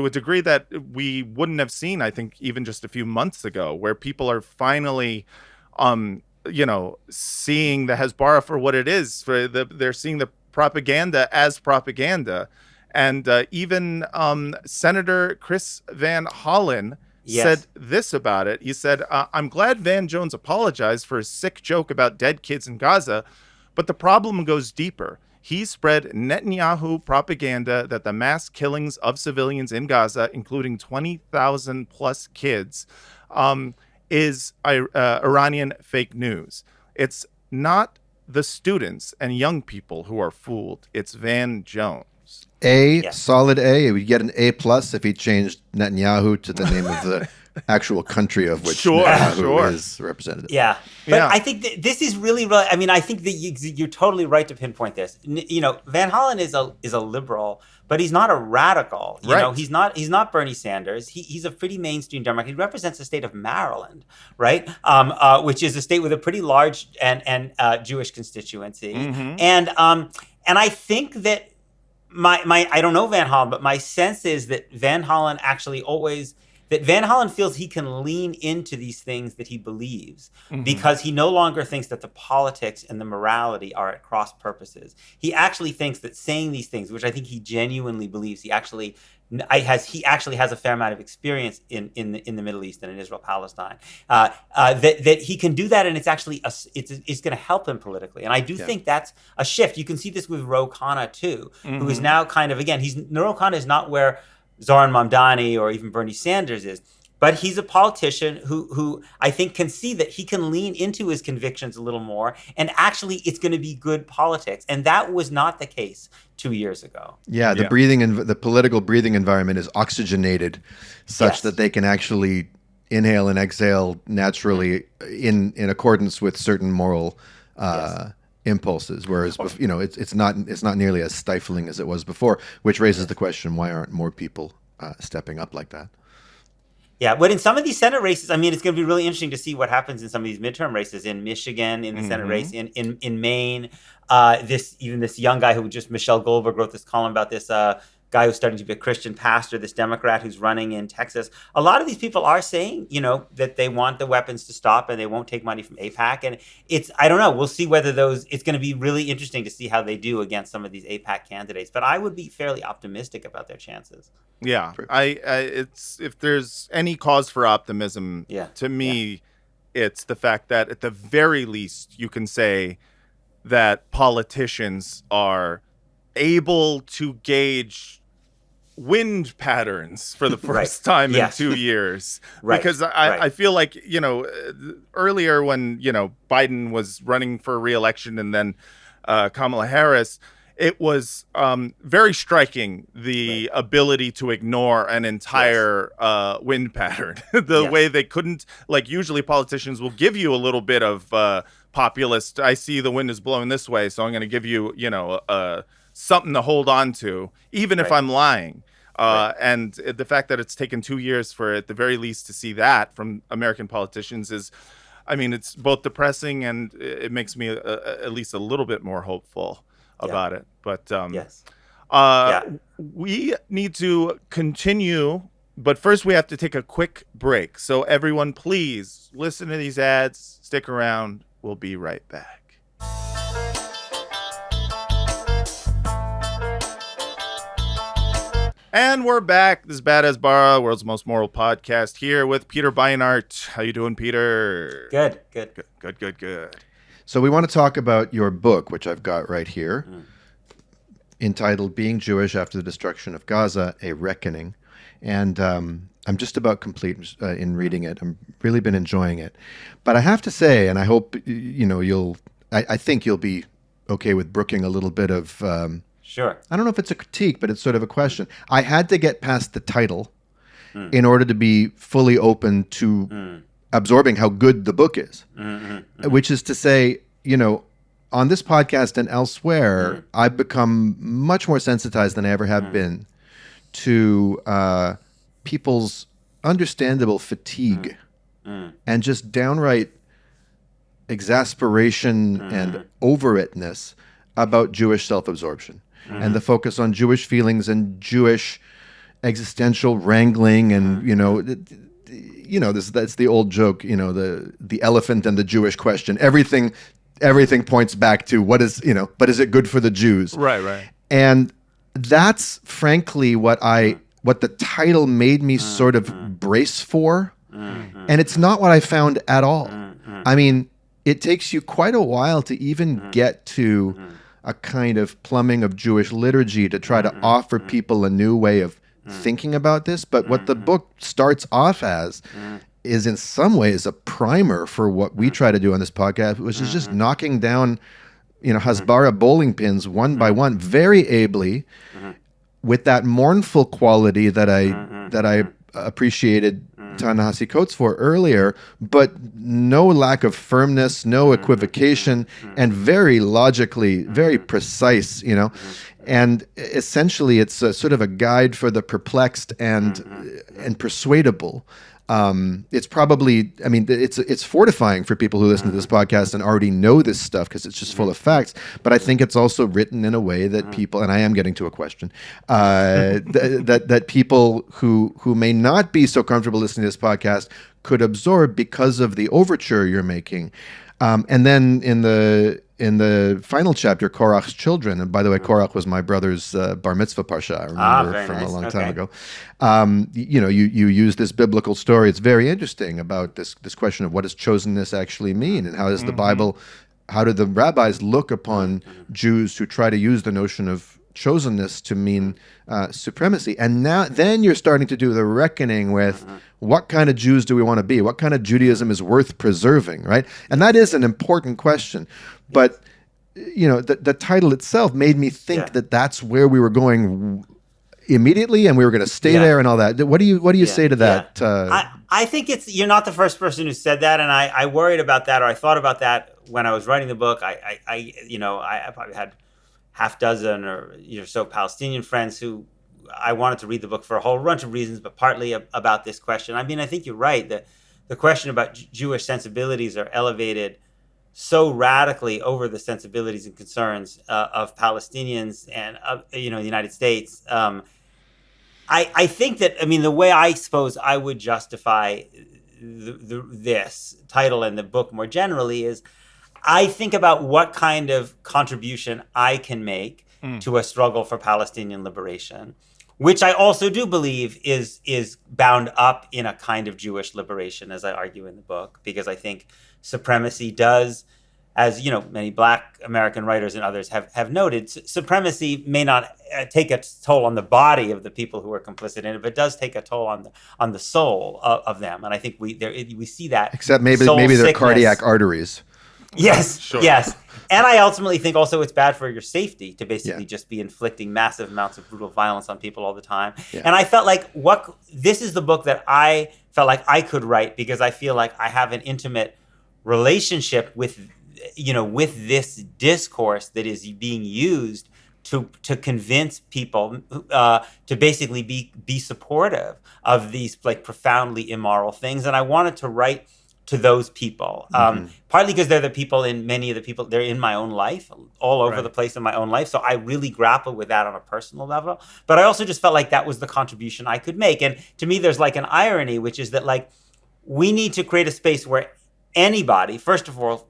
a degree that we wouldn't have seen, I think, even just a few months ago, where people are finally, seeing the Hezbollah for what it is. They're seeing the propaganda as propaganda, and even Senator Chris Van Hollen said this about it. He said, I'm glad Van Jones apologized for his sick joke about dead kids in Gaza, but the problem goes deeper. He spread Netanyahu propaganda that the mass killings of civilians in Gaza, including 20,000 plus kids, is Iranian fake news. It's not the students and young people who are fooled. It's Van Jones. Solid A. We get an A+ if he changed Netanyahu to the name of the actual country of which Netanyahu is representative. Yeah. But I think that this is really, I mean, I think that you're totally right to pinpoint this. Van Hollen is a liberal, but he's not a radical. You know, he's not Bernie Sanders. He's a pretty mainstream Democrat. He represents the state of Maryland, right? Which is a state with a pretty large and Jewish constituency. And I think that I don't know Van Hollen, but my sense is that Van Hollen feels he can lean into these things that he believes because he no longer thinks that the politics and the morality are at cross purposes. He actually thinks that saying these things, which I think he genuinely believes, he actually has a fair amount of experience in the Middle East and in Israel-Palestine, that he can do that, and it's actually it's going to help him politically. And I do think that's a shift. You can see this with Ro Khanna too, who is now kind of, again, Ro Khanna is not where Zoran Mamdani or even Bernie Sanders is, But he's a politician who I think can see that he can lean into his convictions a little more, and actually it's going to be good politics. And that was not the case 2 years ago. Yeah, the the political breathing environment is oxygenated such that they can actually inhale and exhale naturally in accordance with certain moral impulses. Whereas it's not nearly as stifling as it was before, which raises the question: why aren't more people stepping up like that? Yeah, but in some of these Senate races, I mean, it's going to be really interesting to see what happens in some of these midterm races in Michigan, in the Senate race, in Maine. This young guy Michelle Goldberg wrote this column about this guy who's starting to be a Christian pastor, this Democrat who's running in Texas. A lot of these people are saying, that they want the weapons to stop and they won't take money from AIPAC. And I don't know, we'll see whether it's going to be really interesting to see how they do against some of these AIPAC candidates. But I would be fairly optimistic about their chances. Yeah, it's if there's any cause for optimism, to me, it's the fact that at the very least you can say that politicians are able to gauge wind patterns for the first time in 2 years. Because I feel like, earlier when, Biden was running for re-election and then Kamala Harris, it was very striking, the ability to ignore an entire wind pattern. The way they couldn't, usually politicians will give you a little bit of populist, I see the wind is blowing this way, so I'm going to give you, something to hold on to, even if I'm lying. And the fact that it's taken 2 years for, at the very least, to see that from American politicians is, it's both depressing and it makes me at least a little bit more hopeful about it. But we need to continue, but first we have to take a quick break. So everyone, please listen to these ads, stick around. We'll be right back. And we're back. This is Bad as Bara, world's most moral podcast, here with Peter Beinart. How you doing, Peter? Good. Good. So we want to talk about your book, which I've got right here, entitled Being Jewish After the Destruction of Gaza, A Reckoning. And I'm just about complete in reading it. I've really been enjoying it. But I have to say, and I hope, I think you'll be okay with brooking a little bit of... Sure. I don't know if it's a critique, but it's sort of a question. I had to get past the title in order to be fully open to absorbing how good the book is, which is to say, on this podcast and elsewhere, I've become much more sensitized than I ever have been to people's understandable fatigue and just downright exasperation and over-itness about Jewish self-absorption. And the focus on Jewish feelings and Jewish existential wrangling, and that's the old joke, the elephant and the Jewish question. Everything points back to what is it good for the Jews? Right. And that's frankly what the title made me sort of brace for, and it's not what I found at all. I mean, it takes you quite a while to even get to a kind of plumbing of Jewish liturgy to try to offer people a new way of thinking about this. But what the book starts off as is in some ways a primer for what we try to do on this podcast, which is just knocking down, Hasbara bowling pins one by one, very ably, with that mournful quality that I appreciated Ta-Nehisi Coates for earlier, but no lack of firmness, no equivocation, and very logically, very precise, And essentially, it's a sort of a guide for the perplexed and persuadable. It's probably, it's fortifying for people who listen to this podcast and already know this stuff because it's just full of facts. But I think it's also written in a way that people, and I am getting to a question, that people who may not be so comfortable listening to this podcast could absorb because of the overture you're making. And then in the final chapter, Korach's children, and by the way, Korach was my brother's bar mitzvah parsha, I remember from a long time ago. You use this biblical story. It's very interesting about this question of what does chosenness actually mean, and how does the Bible, how do the rabbis look upon Jews who try to use the notion of chosen this to mean supremacy. And then you're starting to do the reckoning with what kind of Jews do we want to be? What kind of Judaism is worth preserving, right? And that is an important question. But, the title itself made me think that that's where we were going immediately, and we were going to stay there and all that. What do you say to that? I think you're not the first person who said that, and I worried about that, or I thought about that when I was writing the book. I probably had half dozen or so Palestinian friends who I wanted to read the book for a whole bunch of reasons, but partly about this question. I mean, I think you're right. The question about Jewish sensibilities are elevated so radically over the sensibilities and concerns of Palestinians and the United States. I think that, the way I suppose I would justify this title and the book more generally is I think about what kind of contribution I can make to a struggle for Palestinian liberation, which I also do believe is bound up in a kind of Jewish liberation, as I argue in the book, because I think supremacy does, as many Black American writers and others have noted, supremacy may not take a toll on the body of the people who are complicit in it, but does take a toll on the soul of them. And I think we see that. Except maybe their cardiac arteries. Yes, sure. Yes. And I ultimately think also it's bad for your safety to basically just be inflicting massive amounts of brutal violence on people all the time. Yeah. And I felt like this is the book that I felt like I could write because I feel like I have an intimate relationship with this discourse that is being used to convince people to basically be supportive of these like profoundly immoral things. And I wanted to write to those people, partly because they're they're in my own life, all over the place in my own life. So I really grapple with that on a personal level. But I also just felt like that was the contribution I could make. And to me, there's like an irony, which is that like we need to create a space where anybody, first and foremost,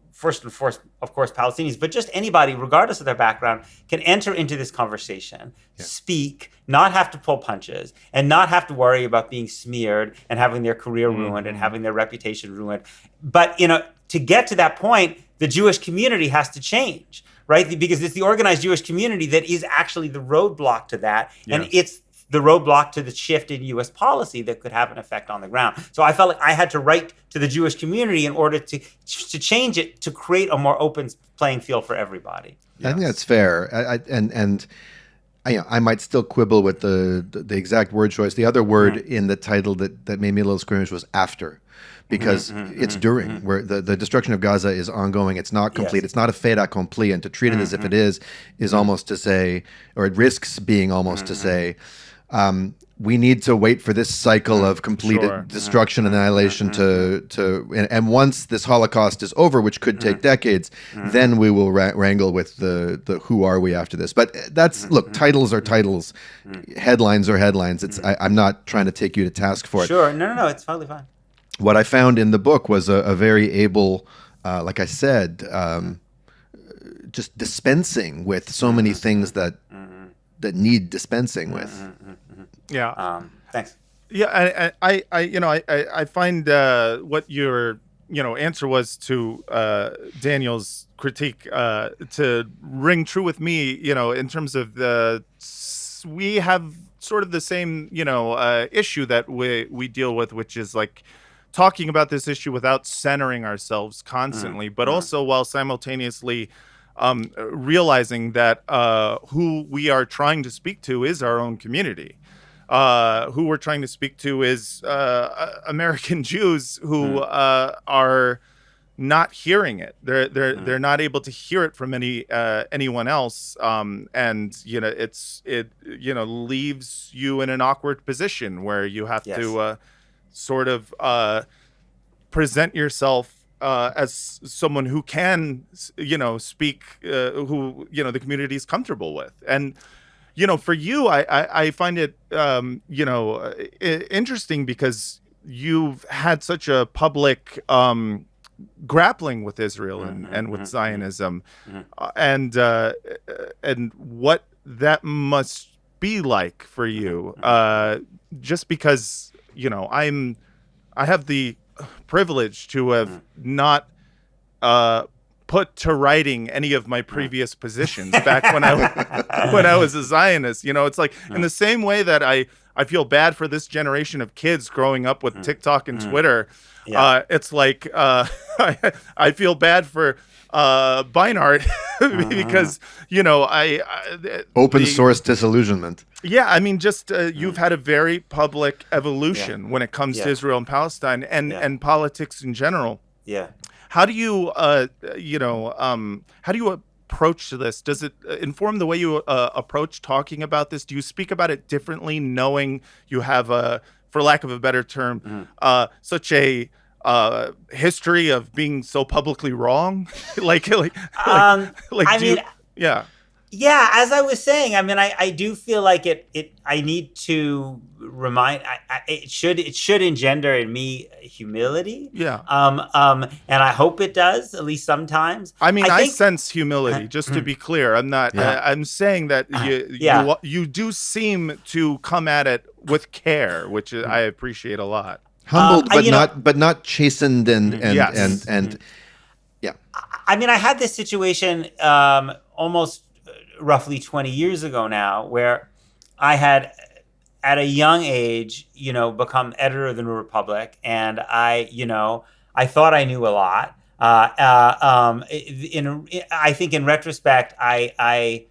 of course, Palestinians, but just anybody, regardless of their background, can enter into this conversation, speak, not have to pull punches, and not have to worry about being smeared and having their career ruined and having their reputation ruined. But, to get to that point, the Jewish community has to change, right? Because it's the organized Jewish community that is actually the roadblock to that. Yes. And it's the roadblock to the shift in U.S. policy that could have an effect on the ground. So I felt like I had to write to the Jewish community in order to change it, to create a more open playing field for everybody. I think that's fair. I might still quibble with the exact word choice. The other word in the title that made me a little squeamish was after. Because it's during, where the destruction of Gaza is ongoing. It's not complete. It's not a fait accompli. And to treat it as if it is almost to say, or it risks being almost to say, we need to wait for this cycle of completed destruction and annihilation and once this Holocaust is over, which could take decades, then we will wrangle with the who are we after this. But look, titles are titles, headlines are headlines. I'm not trying to take you to task for it. Sure, no, it's totally fine. What I found in the book was a very able, like I said, just dispensing with so many things that need dispensing with. Yeah. Thanks. Yeah, I find what your answer was to Daniel's critique to ring true with me. In terms of we have sort of the same issue that we deal with, which is like talking about this issue without centering ourselves constantly, but also while simultaneously realizing that who we are trying to speak to is our own community. Who we're trying to speak to is American Jews who are not hearing it. They're not able to hear it from anyone else, and it leaves you in an awkward position where you have to sort of present yourself as someone who can speak, who the community is comfortable with. And for you, I find it interesting because you've had such a public grappling with Israel and with Zionism, and what that must be like for you. Just because I have the privilege to have not put to writing any of my previous positions back when I was a Zionist. You know, it's like in the same way that I feel bad for this generation of kids growing up with TikTok and Twitter. It's like I feel bad for Beinart because, you know, Open source disillusionment. Yeah, I mean, just you've had a very public evolution when it comes to Israel and Palestine and politics in general. Yeah. How do you, how do you approach this? Does it inform the way you approach talking about this? Do you speak about it differently, knowing you have for lack of a better term, such a history of being so publicly wrong? Yeah, as I was saying, I mean, I do feel like I need to remind. It should engender in me humility. Yeah. And I hope it does, at least sometimes. I mean, I sense humility. Just to be clear, I'm not. I'm saying that you do seem to come at it with care, which I appreciate a lot. Humbled, but not chastened and yeah. I mean, I had this situation almost roughly 20 years ago now, where I had, at a young age, become editor of the New Republic, and I thought I knew a lot. I think in retrospect, I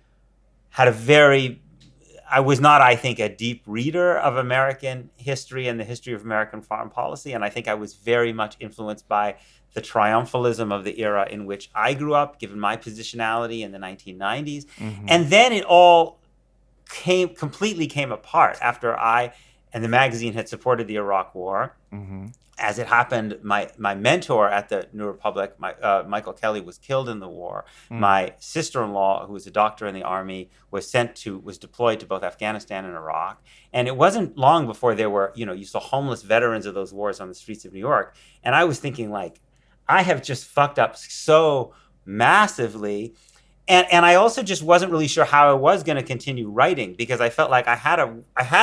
was not, I think, a deep reader of American history and the history of American foreign policy, and I think I was very much influenced by the triumphalism of the era in which I grew up, given my positionality in the 1990s. Mm-hmm. And then it all completely came apart after I and the magazine had supported the Iraq War. Mm-hmm. As it happened, my mentor at the New Republic, Michael Kelly, was killed in the war. Mm. My sister-in-law, who was a doctor in the army, was deployed to both Afghanistan and Iraq. And it wasn't long before there were, you saw homeless veterans of those wars on the streets of New York. And I was thinking, like, I have just fucked up so massively. And I also just wasn't really sure how I was going to continue writing, because I felt like I had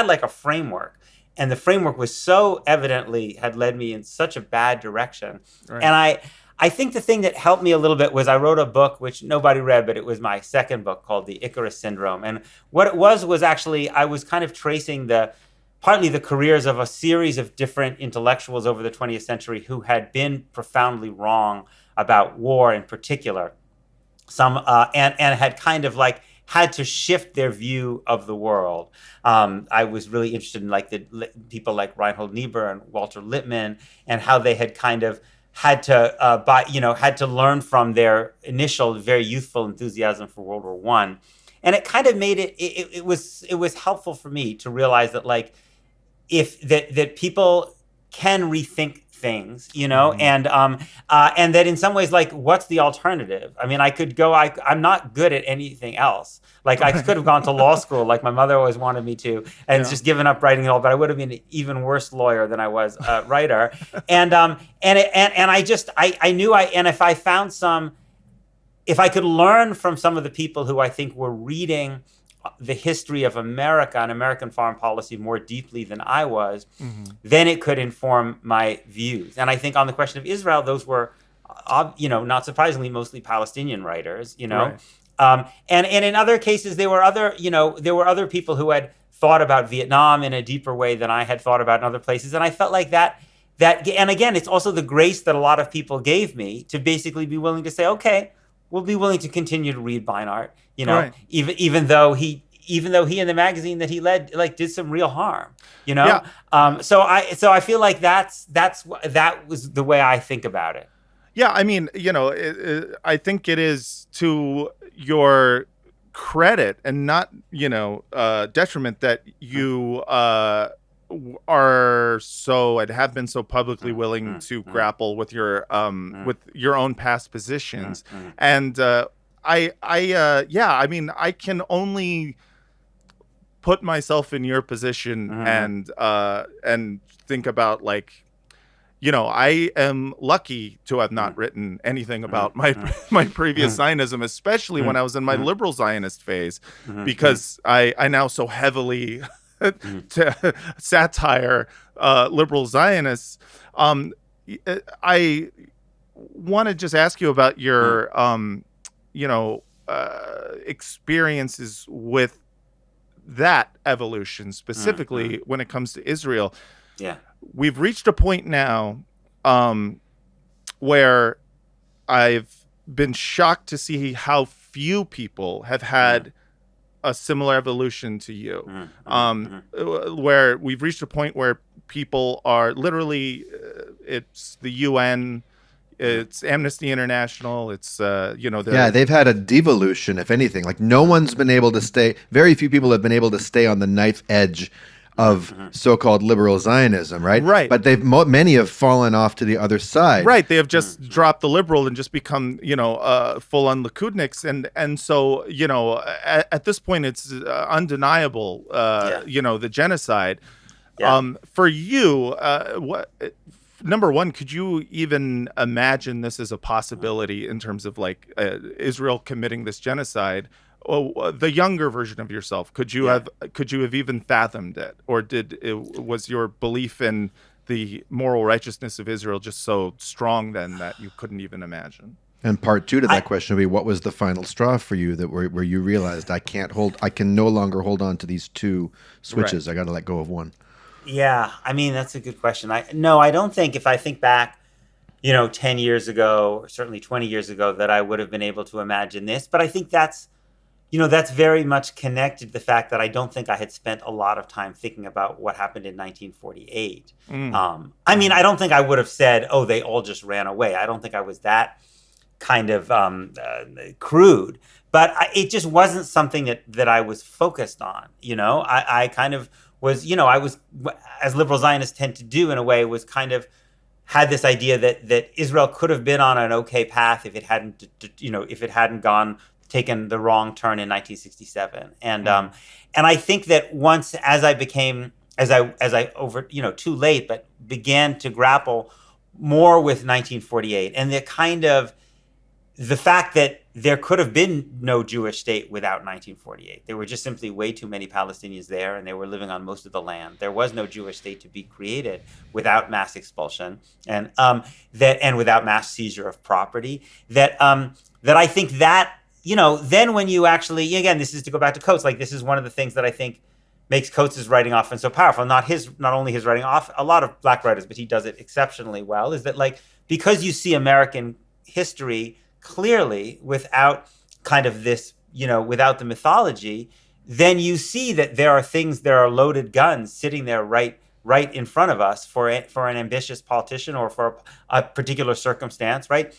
like a framework. And the framework was so evidently had led me in such a bad direction. Right. And I think the thing that helped me a little bit was I wrote a book, which nobody read, but it was my second book, called The Icarus Syndrome. And what it was actually, I was kind of tracing partly the careers of a series of different intellectuals over the 20th century who had been profoundly wrong about war in particular. Some and had kind of like had to shift their view of the world. I was really interested in like the people like Reinhold Niebuhr and Walter Lippmann, and how they had kind of had to learn from their initial very youthful enthusiasm for World War I. And it kind of made it was helpful for me to realize that, like, that people can rethink things, mm-hmm. And that in some ways, like, what's the alternative? I mean, I could go, I'm not good at anything else. Like, I could have gone to law school, like my mother always wanted me to, and just given up writing it all, but I would have been an even worse lawyer than I was a writer. And I knew if I could learn from some of the people who I think were reading the history of America and American foreign policy more deeply than I was, mm-hmm. then it could inform my views. And I think on the question of Israel, those were, not surprisingly, mostly Palestinian writers, Right. And in other cases, there were other people who had thought about Vietnam in a deeper way than I had thought about in other places. And I felt like that, and again, it's also the grace that a lot of people gave me to basically be willing to say, okay, we'll be willing to continue to read Beinart, right. even though he in the magazine that he led, like, did some real harm, Yeah. So I feel like that was the way I think about it. Yeah, I mean, I think it is to your credit and not, detriment that you are so and have been so publicly willing to grapple with your own past positions. And I mean, I can only put myself in your position and think about, like, I am lucky to have not written anything about my previous Zionism, especially when I was in my liberal Zionist phase, because I now so heavily satire liberal Zionists. want to just ask you about your, experiences with that evolution, specifically when it comes to Israel. Yeah. We've reached a point now where I've been shocked to see how few people have had a similar evolution to you, where we've reached a point where people are literally, it's the UN, it's Amnesty International, it's, they've had a devolution, if anything. Like, no one's been able to stay, very few people have been able to stay on the knife edge of so-called liberal Zionism, right? Right. But many have fallen off to the other side. Right. They have just dropped the liberal and just become, full-on Likudniks. And so, at this point, it's undeniable, the genocide. Yeah. For you, number one, could you even imagine this as a possibility in terms of like Israel committing this genocide? The younger version of yourself, could you have even fathomed it, or was your belief in the moral righteousness of Israel just so strong then that you couldn't even imagine? And part two to that question would be, what was the final straw for you that where you realized I can no longer hold on to these two switches. Right. I got to let go of one. Yeah, I mean, that's a good question. I don't think, if I think back, 10 years ago, or certainly 20 years ago, that I would have been able to imagine this. But I think that's very much connected to the fact that I don't think I had spent a lot of time thinking about what happened in 1948. I mean, I don't think I would have said, oh, they all just ran away. I don't think I was that kind of crude. But it just wasn't something that I was focused on. I kind of was, I was, as liberal Zionists tend to do in a way, was kind of had this idea that Israel could have been on an okay path if it hadn't, taken the wrong turn in 1967. And I think that once, as I over, too late, but began to grapple more with 1948 and the fact that there could have been no Jewish state without 1948. There were just simply way too many Palestinians there, and they were living on most of the land. There was no Jewish state to be created without mass expulsion and without mass seizure of property. That I think that, then when you actually, again, this is to go back to Coates, like this is one of the things that I think makes Coates' writing often so powerful. Not only his writing, off a lot of black writers, but he does it exceptionally well, is that like, because you see American history clearly without kind of this, without the mythology, then you see that there are loaded guns sitting there right in front of us for an ambitious politician or for a particular circumstance, right?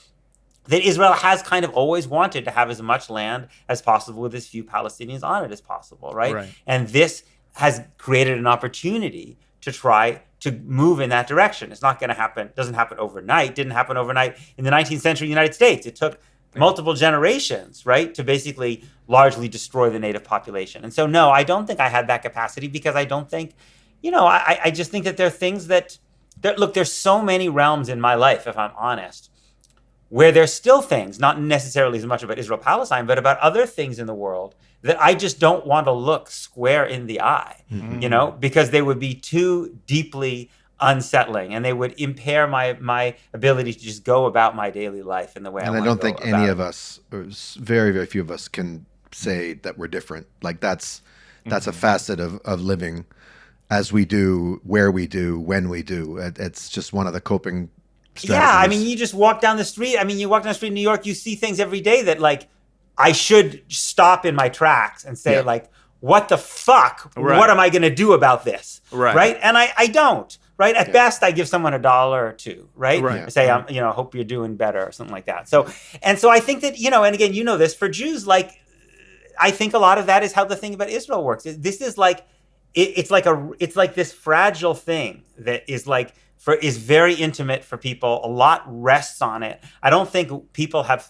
That Israel has kind of always wanted to have as much land as possible with as few Palestinians on it as possible, right? And this has created an opportunity to try to move in that direction. It's not going to happen. Doesn't happen overnight. Didn't happen overnight in the 19th century United States. It took multiple generations, right, to basically largely destroy the native population. And so, no, I don't think I had that capacity, because I don't think, I just think that there are things look, there's so many realms in my life, if I'm honest, where there's still things, not necessarily as much about Israel-Palestine, but about other things in the world that I just don't want to look square in the eye, because they would be too deeply unsettling and they would impair my ability to just go about my daily life in the way I want to go. And I don't think any of us, or very, very few of us, can say that we're different. Like that's a facet of living as we do, where we do, when we do. It's just one of the coping strategies. Yeah, I mean, you just walk down the street. I mean, you walk down the street in New York, you see things every day that, like, I should stop in my tracks and say, like, what the fuck? Right. What am I going to do about this? Right. And I don't. Right. At best, I give someone $1 or $2. Right. Right. I say, hope you're doing better or something like that. So I think that, and again, this, for Jews, like, I think a lot of that is how the thing about Israel works. This is like, it's like this fragile thing that is like, is very intimate for people. A lot rests on it. I think people have,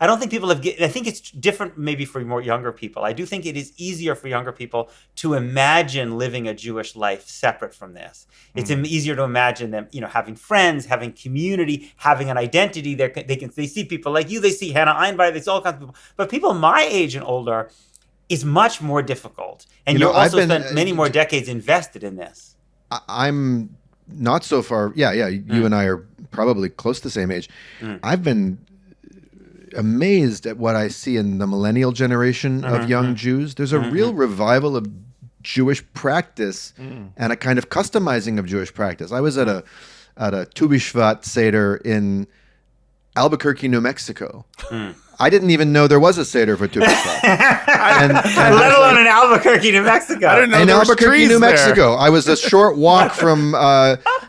I think it's different maybe for more younger people. I do think it is easier for younger people to imagine living a Jewish life separate from this. It's easier to imagine them, having friends, having community, having an identity. They see people like you, they see Hannah Einbar, they see all kinds of people. But people my age and older is much more difficult. And you also spent many more decades invested in this. I'm not so far. Yeah. You and I are probably close to the same age. I've been amazed at what I see in the millennial generation of young Jews. There's a real revival of Jewish practice and a kind of customizing of Jewish practice. I was at a Tu B'Shvat Seder in Albuquerque, New Mexico. I didn't even know there was a Seder for Tu B'Shvat. Let alone in Albuquerque, New Mexico. I didn't know In there was Albuquerque, trees New there. Mexico. I was a short walk from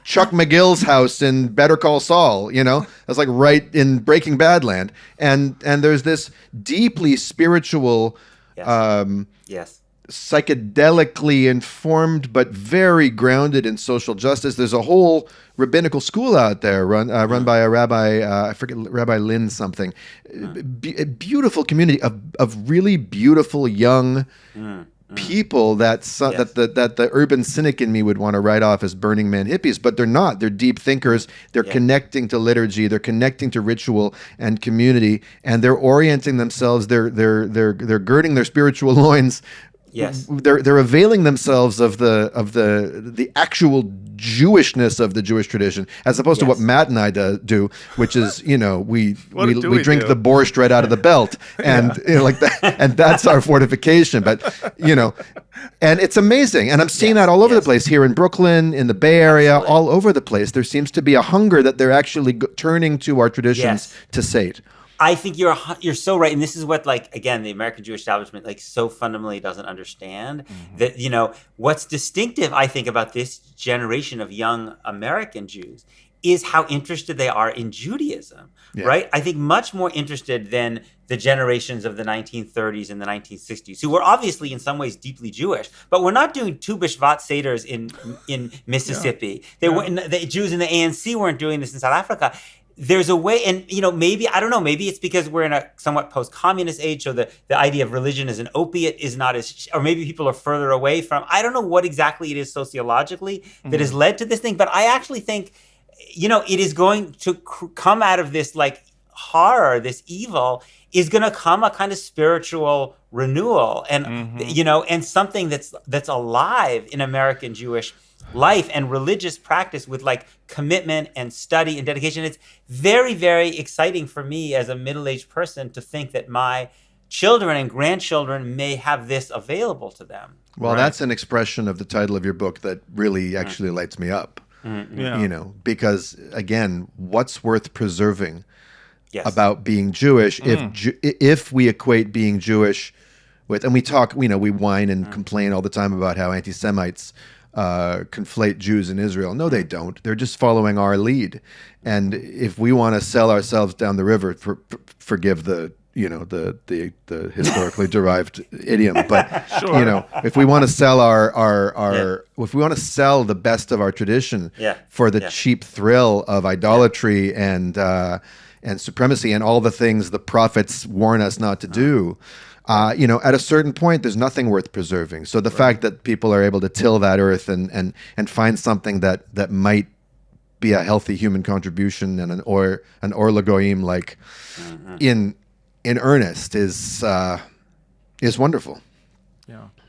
Chuck McGill's house in Better Call Saul, you know? That's like right in Breaking Bad land. And there's this deeply spiritual, Yes. psychedelically informed, but very grounded in social justice. There's a whole rabbinical school out there run by a rabbi, I forget, Rabbi Lynn something. A beautiful community of really beautiful young people that the urban cynic in me would want to write off as Burning Man hippies, but they're not. They're deep thinkers. They're connecting to liturgy. They're connecting to ritual and community, and they're orienting themselves. They're girding their spiritual loins. Yes. They're availing themselves of the actual Jewishness of the Jewish tradition, as opposed to what Matt and I do, which is, you know, we drink the borscht right out of the belt, and you know, like that, and that's our fortification. But you know, and it's amazing, and I'm seeing that all over the place here in Brooklyn, in the Bay Area, all over the place. There seems to be a hunger that they're actually turning to our traditions to sate. I think you're so right, and this is what, like, again, the American Jewish establishment, like, so fundamentally doesn't understand that, you know, what's distinctive, I think, about this generation of young American Jews is how interested they are in Judaism, right? I think much more interested than the generations of the 1930s and the 1960s, who were obviously in some ways deeply Jewish, but we're not doing Tu B'Shvat Seders in Mississippi. The Jews in the ANC weren't doing this in South Africa. There's a way, and you know, maybe, I don't know, maybe it's because we're in a somewhat post-communist age, so the idea of religion as an opiate is not as, or maybe people are further away from, I don't know what exactly it is sociologically that has led to this thing, but I actually think, you know, it is going to come out of this, like, horror, this evil, is going to come a kind of spiritual renewal, and you know, and something that's alive in American Jewish life and religious practice with, like, commitment and study and dedication. It's very, very exciting for me as a middle-aged person to think that my children and grandchildren may have this available to them. Well, that's an expression of the title of your book that really actually lights me up. You know, because again, what's worth preserving about being Jewish if we equate being Jewish with, and we talk, you know, we whine and complain all the time about how anti-Semites conflate Jews in Israel. No, they don't. They're just following our lead. And if we want to sell ourselves down the river, forgive the, you know, the historically derived idiom, but you know, if we want to sell if we want to sell the best of our tradition for the cheap thrill of idolatry and supremacy and all the things the prophets warn us not to do, you know, at a certain point, there's nothing worth preserving. So the fact that people are able to till that earth and find something that might be a healthy human contribution and an or lagoim, like in earnest, is wonderful.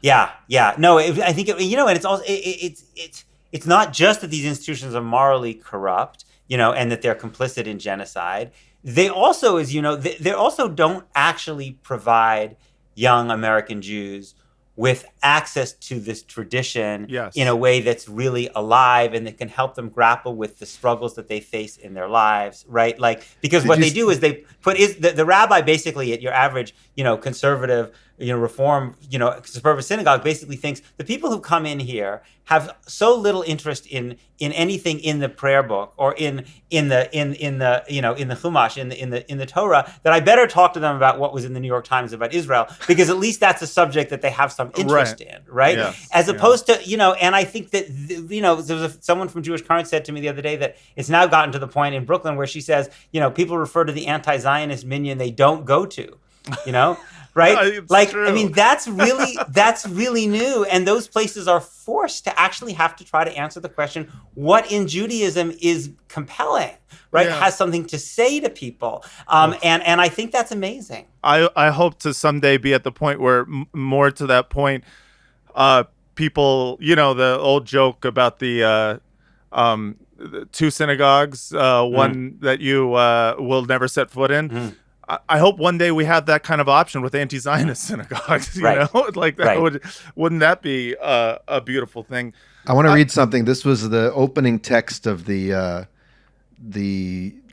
Yeah. No, I think you know, and it's also it's not just that these institutions are morally corrupt, you know, and that they're complicit in genocide. They also, as you know, they also don't actually provide young American Jews with access to this tradition in a way that's really alive and that can help them grapple with the struggles that they face in their lives, right? Like, because what they do is they put the rabbi basically at your average, you know, conservative, you know, reform, you know, suburban synagogue basically thinks the people who come in here have so little interest in anything in the prayer book or in the you know, in the Chumash, in the Torah, that I better talk to them about what was in the New York Times about Israel, because at least that's a subject that they have some interest in, right? Yes. As opposed to, you know, and I think that, you know, there was someone from Jewish Current said to me the other day that it's now gotten to the point in Brooklyn where she says, you know, people refer to the anti-Zionist minyan they don't go to, you know? Right? Like, true. I mean, that's really new. And those places are forced to actually have to try to answer the question, what in Judaism is compelling, right? Has something to say to people. And I think that's amazing. I hope to someday be at the point where more to that point, people, you know, the old joke about the two synagogues, one that you will never set foot in. I hope one day we have that kind of option with anti-Zionist synagogues. You Right. know, like that Right. wouldn't that be a beautiful thing? I want to read something. This was the opening text of the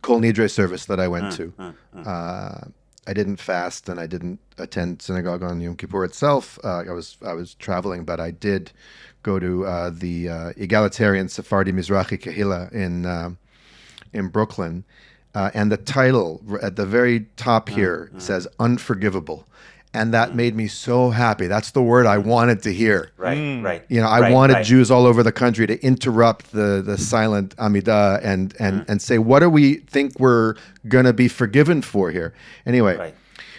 Kol Nidre service that I went to. I didn't fast and I didn't attend synagogue on Yom Kippur itself. I was traveling, but I did go to the egalitarian Sephardi Mizrahi Kehila in Brooklyn. And the title at the very top here says "Unforgivable," and that made me so happy. That's the word I wanted to hear. Right. You know, I wanted Jews all over the country to interrupt the silent Amidah and say, what do we think we're going to be forgiven for here? Anyway,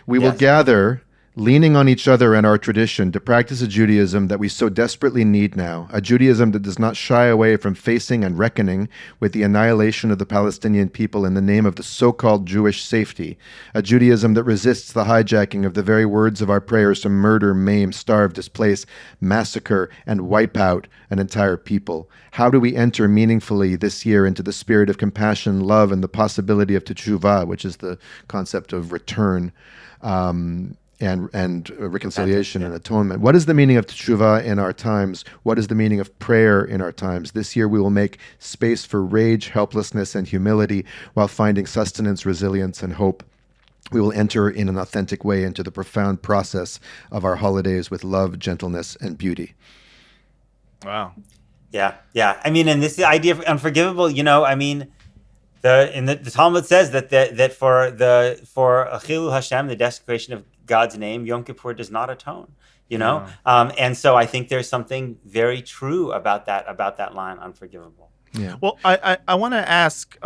we will gather, leaning on each other and our tradition, to practice a Judaism that we so desperately need now, a Judaism that does not shy away from facing and reckoning with the annihilation of the Palestinian people in the name of the so-called Jewish safety, a Judaism that resists the hijacking of the very words of our prayers to murder, maim, starve, displace, massacre, and wipe out an entire people. How do we enter meaningfully this year into the spirit of compassion, love, and the possibility of teshuvah, which is the concept of return, and reconciliation and atonement? What is the meaning of teshuvah in our times? What is the meaning of prayer in our times? This year we will make space for rage, helplessness, and humility while finding sustenance, resilience, and hope. We will enter in an authentic way into the profound process of our holidays with love, gentleness, and beauty. Wow. Yeah. I mean, and this idea of unforgivable, you know, I mean, the Talmud says that for Achilul Hashem, the desecration of God's name, Yom Kippur does not atone. You know, and so I think there's something very true about that line, unforgivable. Yeah. Well, I want to ask,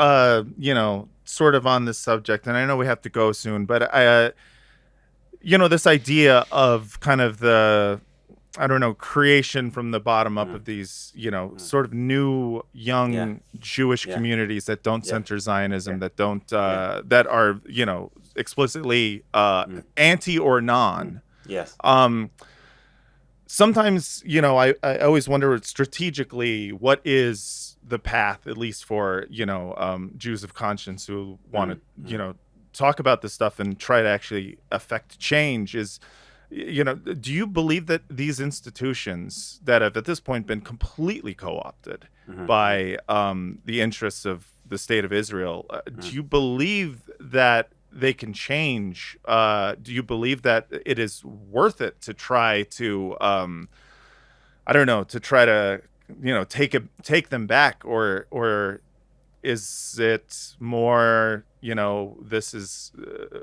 you know, sort of on this subject, and I know we have to go soon, but you know, this idea of kind of the, I don't know, creation from the bottom up of these, you know, sort of new young Jewish communities that don't center Zionism, that don't, that are, you know, explicitly anti or non. Yes. Sometimes, you know, I always wonder strategically what is the path, at least for, you know, Jews of conscience who want to, you know, talk about this stuff and try to actually affect change is, you know, do you believe that these institutions that have at this point been completely co-opted by the interests of the state of Israel, do you believe that they can change? Do you believe that it is worth it to try to, I don't know, to try to, you know, take them back, or is it more, you know, this is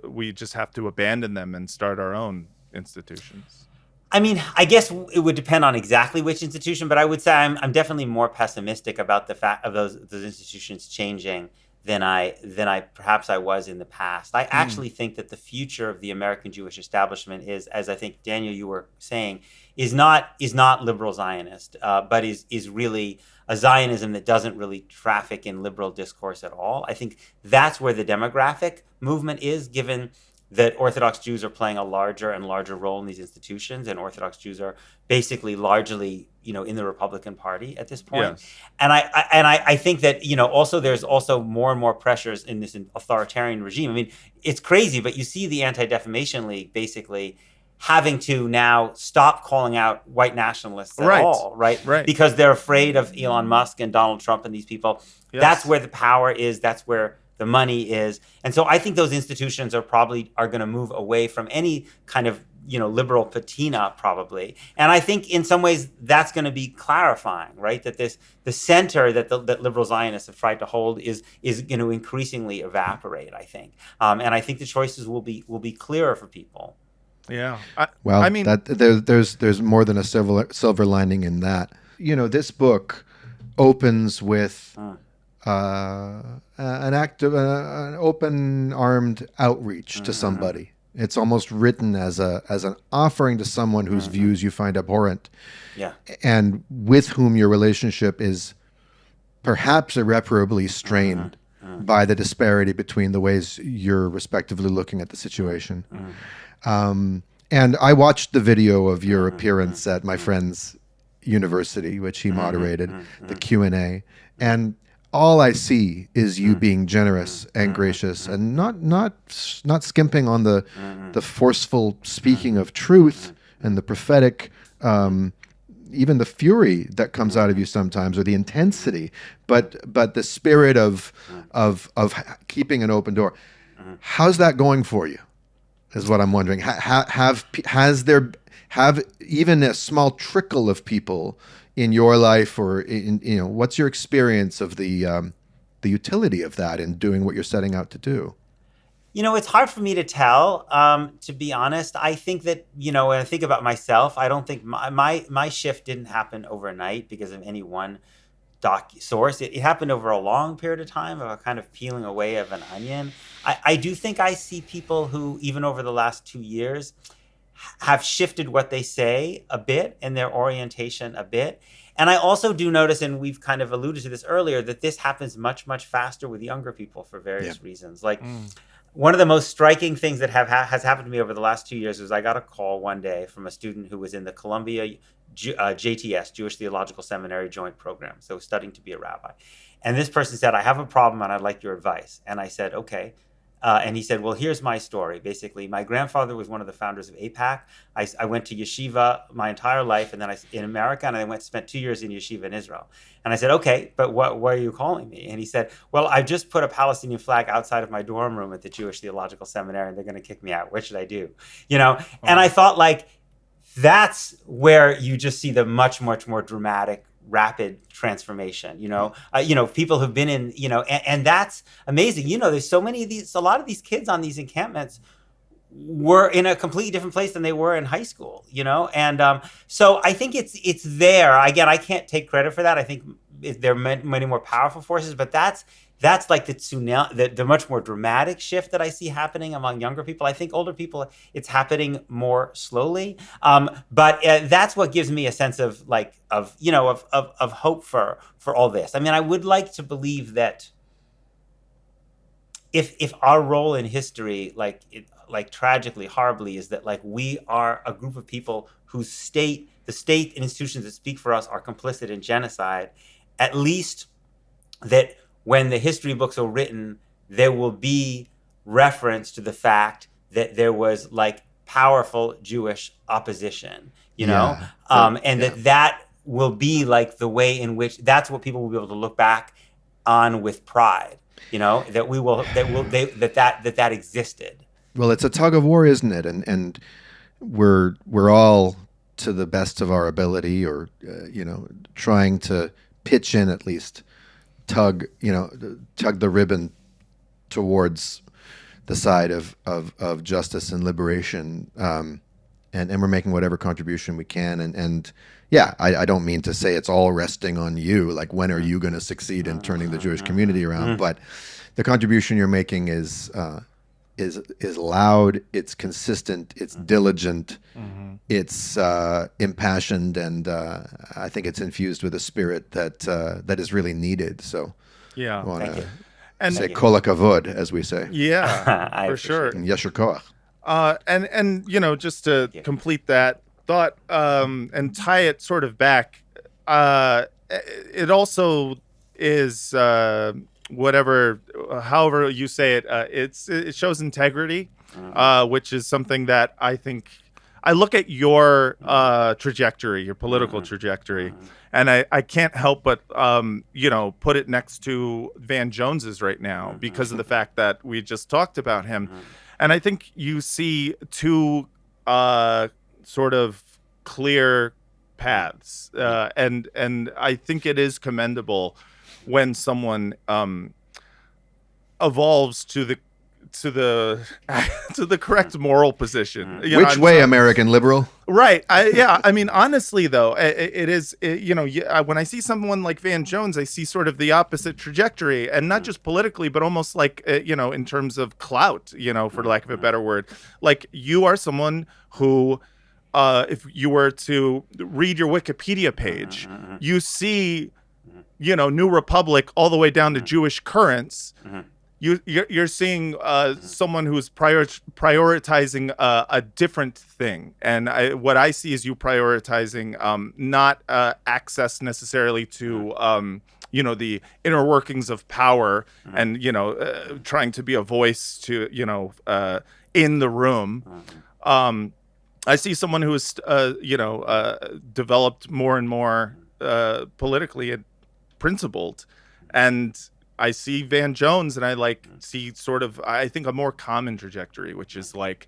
we just have to abandon them and start our own institutions? I mean, I guess it would depend on exactly which institution, but I would say I'm definitely more pessimistic about the fact of those institutions changing than I perhaps I was in the past. I actually think that the future of the American Jewish establishment is, as I think Daniel you were saying, is not liberal Zionist, but is really a Zionism that doesn't really traffic in liberal discourse at all. I think that's where the demographic movement is, given that Orthodox Jews are playing a larger and larger role in these institutions, and Orthodox Jews are basically largely, you know, in the Republican Party at this point. Yes. And I think that, you know, also there's also more and more pressures in this authoritarian regime. I mean, it's crazy, but you see the Anti-Defamation League basically having to now stop calling out white nationalists at all, right? Because they're afraid of Elon Musk and Donald Trump and these people. Yes. That's where the power is. That's where the money is. And so I think those institutions are going to move away from any kind of, you know, liberal patina probably. And I think in some ways that's going to be clarifying, right? That the center that liberal Zionists have tried to hold is going to increasingly evaporate, I think. And I think the choices will be clearer for people. Yeah. Well, I mean, there's more than a silver lining in that. You know, this book opens with an act of an open-armed outreach to somebody. It's almost written as an offering to someone whose views you find abhorrent, and with whom your relationship is perhaps irreparably strained by the disparity between the ways you're respectively looking at the situation. And I watched the video of your appearance at my friend's University, which he moderated, the Q&A, and all I see is you being generous and gracious, and not skimping on the forceful speaking of truth and the prophetic, even the fury that comes out of you sometimes, or the intensity, but the spirit of keeping an open door. How's that going for you? Is what I'm wondering. Have even a small trickle of people in your life, or what's your experience of the utility of that in doing what you're setting out to do? It's hard for me to tell, to be honest. I think that, when I think about myself, I don't think my shift didn't happen overnight because of any one source. It happened over a long period of time, of a kind of peeling away of an onion. I do think I see people who, even over the last 2 years, have shifted what they say a bit and their orientation a bit. And I also do notice, and we've kind of alluded to this earlier, that this happens much, much faster with younger people for various reasons. Like, one of the most striking things that has happened to me over the last 2 years was I got a call one day from a student who was in the Columbia JTS, Jewish Theological Seminary Joint Program, so studying to be a rabbi. And this person said, I have a problem and I'd like your advice. And I said, okay. And he said, well, here's my story. Basically, my grandfather was one of the founders of AIPAC. I went to yeshiva my entire life, and then in America, and I spent 2 years in yeshiva in Israel. And I said, okay, but why are you calling me? And he said, well, I just put a Palestinian flag outside of my dorm room at the Jewish Theological Seminary, and they're going to kick me out. What should I do? And I thought, like, that's where you just see the much, much more dramatic, rapid transformation. People who've been in, and that's amazing. There's so many of these, a lot of these kids on these encampments were in a completely different place than they were in high school, and so I think it's there. Again, I can't take credit for that. I think there are many more powerful forces, but that's like the tsunami, the much more dramatic shift that I see happening among younger people. I think older people, it's happening more slowly. But that's what gives me a sense of hope for all this. I mean, I would like to believe that if our role in history, tragically, horribly, is that we are a group of people whose the state and institutions that speak for us are complicit in genocide, at least that when the history books are written, there will be reference to the fact that there was powerful Jewish opposition, that will be the way in which that's what people will be able to look back on with pride, that existed. Well, it's a tug of war, isn't it? And we're all, to the best of our ability, or trying to pitch in, at least tug the ribbon towards the side of justice and liberation, and we're making whatever contribution we can. And I don't mean to say it's all resting on you. When are you going to succeed in turning the Jewish community around? But the contribution you're making is loud, it's consistent, it's diligent, it's impassioned, and I think it's infused with a spirit that is really needed. So I want to say kol hakavod, as we say. Yeah, for sure. And yasher koach. And just to complete that thought, and tie it sort of back, it also is however you say it, it shows integrity, which is something that I think I look at your trajectory, your political trajectory, and I can't help but put it next to Van Jones's right now because of the fact that we just talked about him, and I think you see two sort of clear paths, and I think it is commendable when someone evolves to the correct moral position. Which way, American liberal? Right. I mean, honestly, though, it is. When I see someone like Van Jones, I see sort of the opposite trajectory, and not just politically, but almost in terms of clout. For lack of a better word, you are someone who, if you were to read your Wikipedia page, you see, New Republic all the way down to Jewish Currents. you're seeing someone who's prioritizing a different thing, and what I see is you prioritizing not access necessarily to the inner workings of power, and trying to be a voice to in the room. I see someone who is developed more and more politically principled, and I see Van Jones, and I see sort of, I think, a more common trajectory, which is like,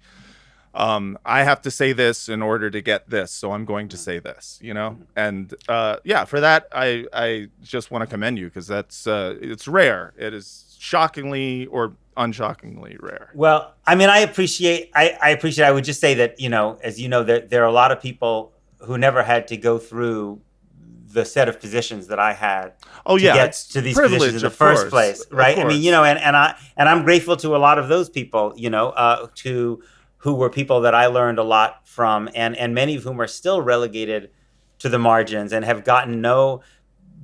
I have to say this in order to get this, so I'm going to say this, and for that, I just want to commend you, because that's it's rare. It is shockingly or unshockingly rare. Well, I mean, I appreciate. I would just say that, as you know, there are a lot of people who never had to go through the set of positions that I had to get to these positions in the first place, right? I mean, and I'm grateful to a lot of those people, to who were people that I learned a lot from, and many of whom are still relegated to the margins and have gotten no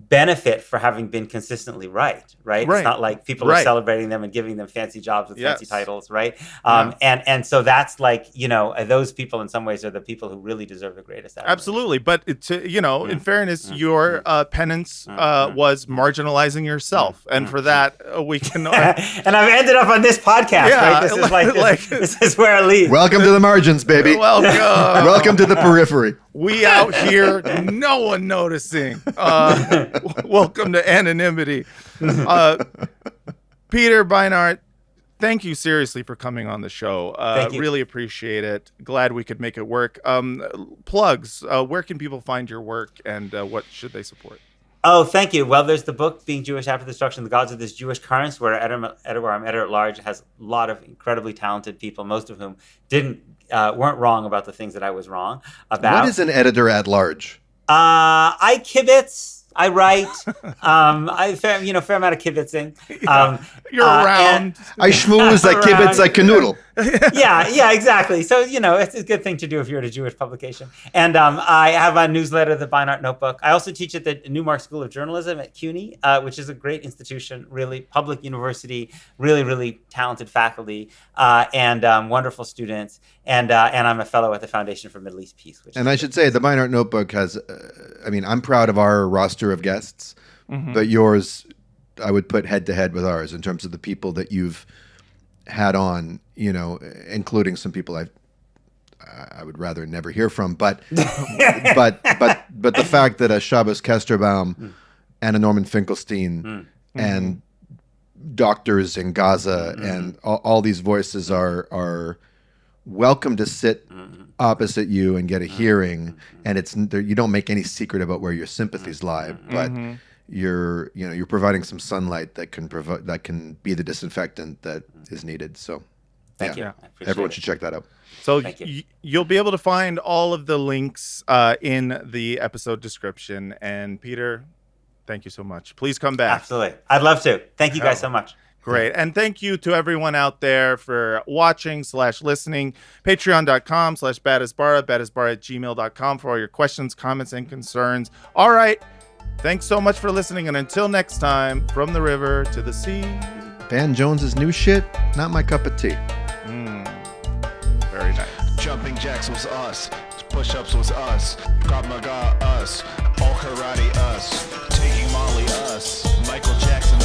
benefit for having been consistently right? It's not like people are celebrating them and giving them fancy jobs with fancy titles, right? And so that's those people in some ways are the people who really deserve the greatest admiration. Absolutely, but in fairness, your penance was marginalizing yourself, and for that we can. And I've ended up on this podcast, right? This is where it leads. Welcome to the margins, baby. Welcome. Welcome to the periphery. We out here, no one noticing. Welcome to anonymity. Peter Beinart, thank you seriously for coming on the show. Thank you. Really appreciate it. Glad we could make it work. Plugs, where can people find your work, and what should they support? Oh, thank you. Well, there's the book, Being Jewish After the Destruction of the Gods of This Jewish Currents, where I'm editor-at-large. It has a lot of incredibly talented people, most of whom weren't wrong about the things that I was wrong about. What is an editor-at-large? I kibitz. I write. Fair amount of kibitzing. You're around. I schmooze, I kibitz, I canoodle. Yeah, exactly. So, it's a good thing to do if you're at a Jewish publication. And I have a newsletter, the Beinart Notebook. I also teach at the Newmark School of Journalism at CUNY, which is a great institution, really public university, really, really talented faculty, and wonderful students. And I'm a fellow at the Foundation for Middle East Peace. And I should say the Beinart Notebook has, I'm proud of our roster of guests, but yours, I would put head to head with ours in terms of the people that you've had on, including some people I would rather never hear from, but the fact that a Shabbos Kesterbaum and a Norman Finkelstein and doctors in Gaza and all these voices are welcome to sit opposite you and get a hearing, and you don't make any secret about where your sympathies lie, but you're providing some sunlight that can be the disinfectant that is needed. So thank you. Everyone should check that out. So you'll be able to find all of the links in the episode description. And Peter, thank you so much. Please come back. Absolutely. I'd love to. Thank you guys so much. Great. And thank you to everyone out there for watching / listening. Patreon.com/badasbara, badasbara@gmail.com for all your questions, comments, and concerns. All right. Thanks so much for listening. And until next time, from the river to the sea. Van Jones's new shit, not my cup of tea. Very nice. Jumping jacks was us. Push-ups was us. Krav Maga us. All karate us. Taking Molly us. Michael Jackson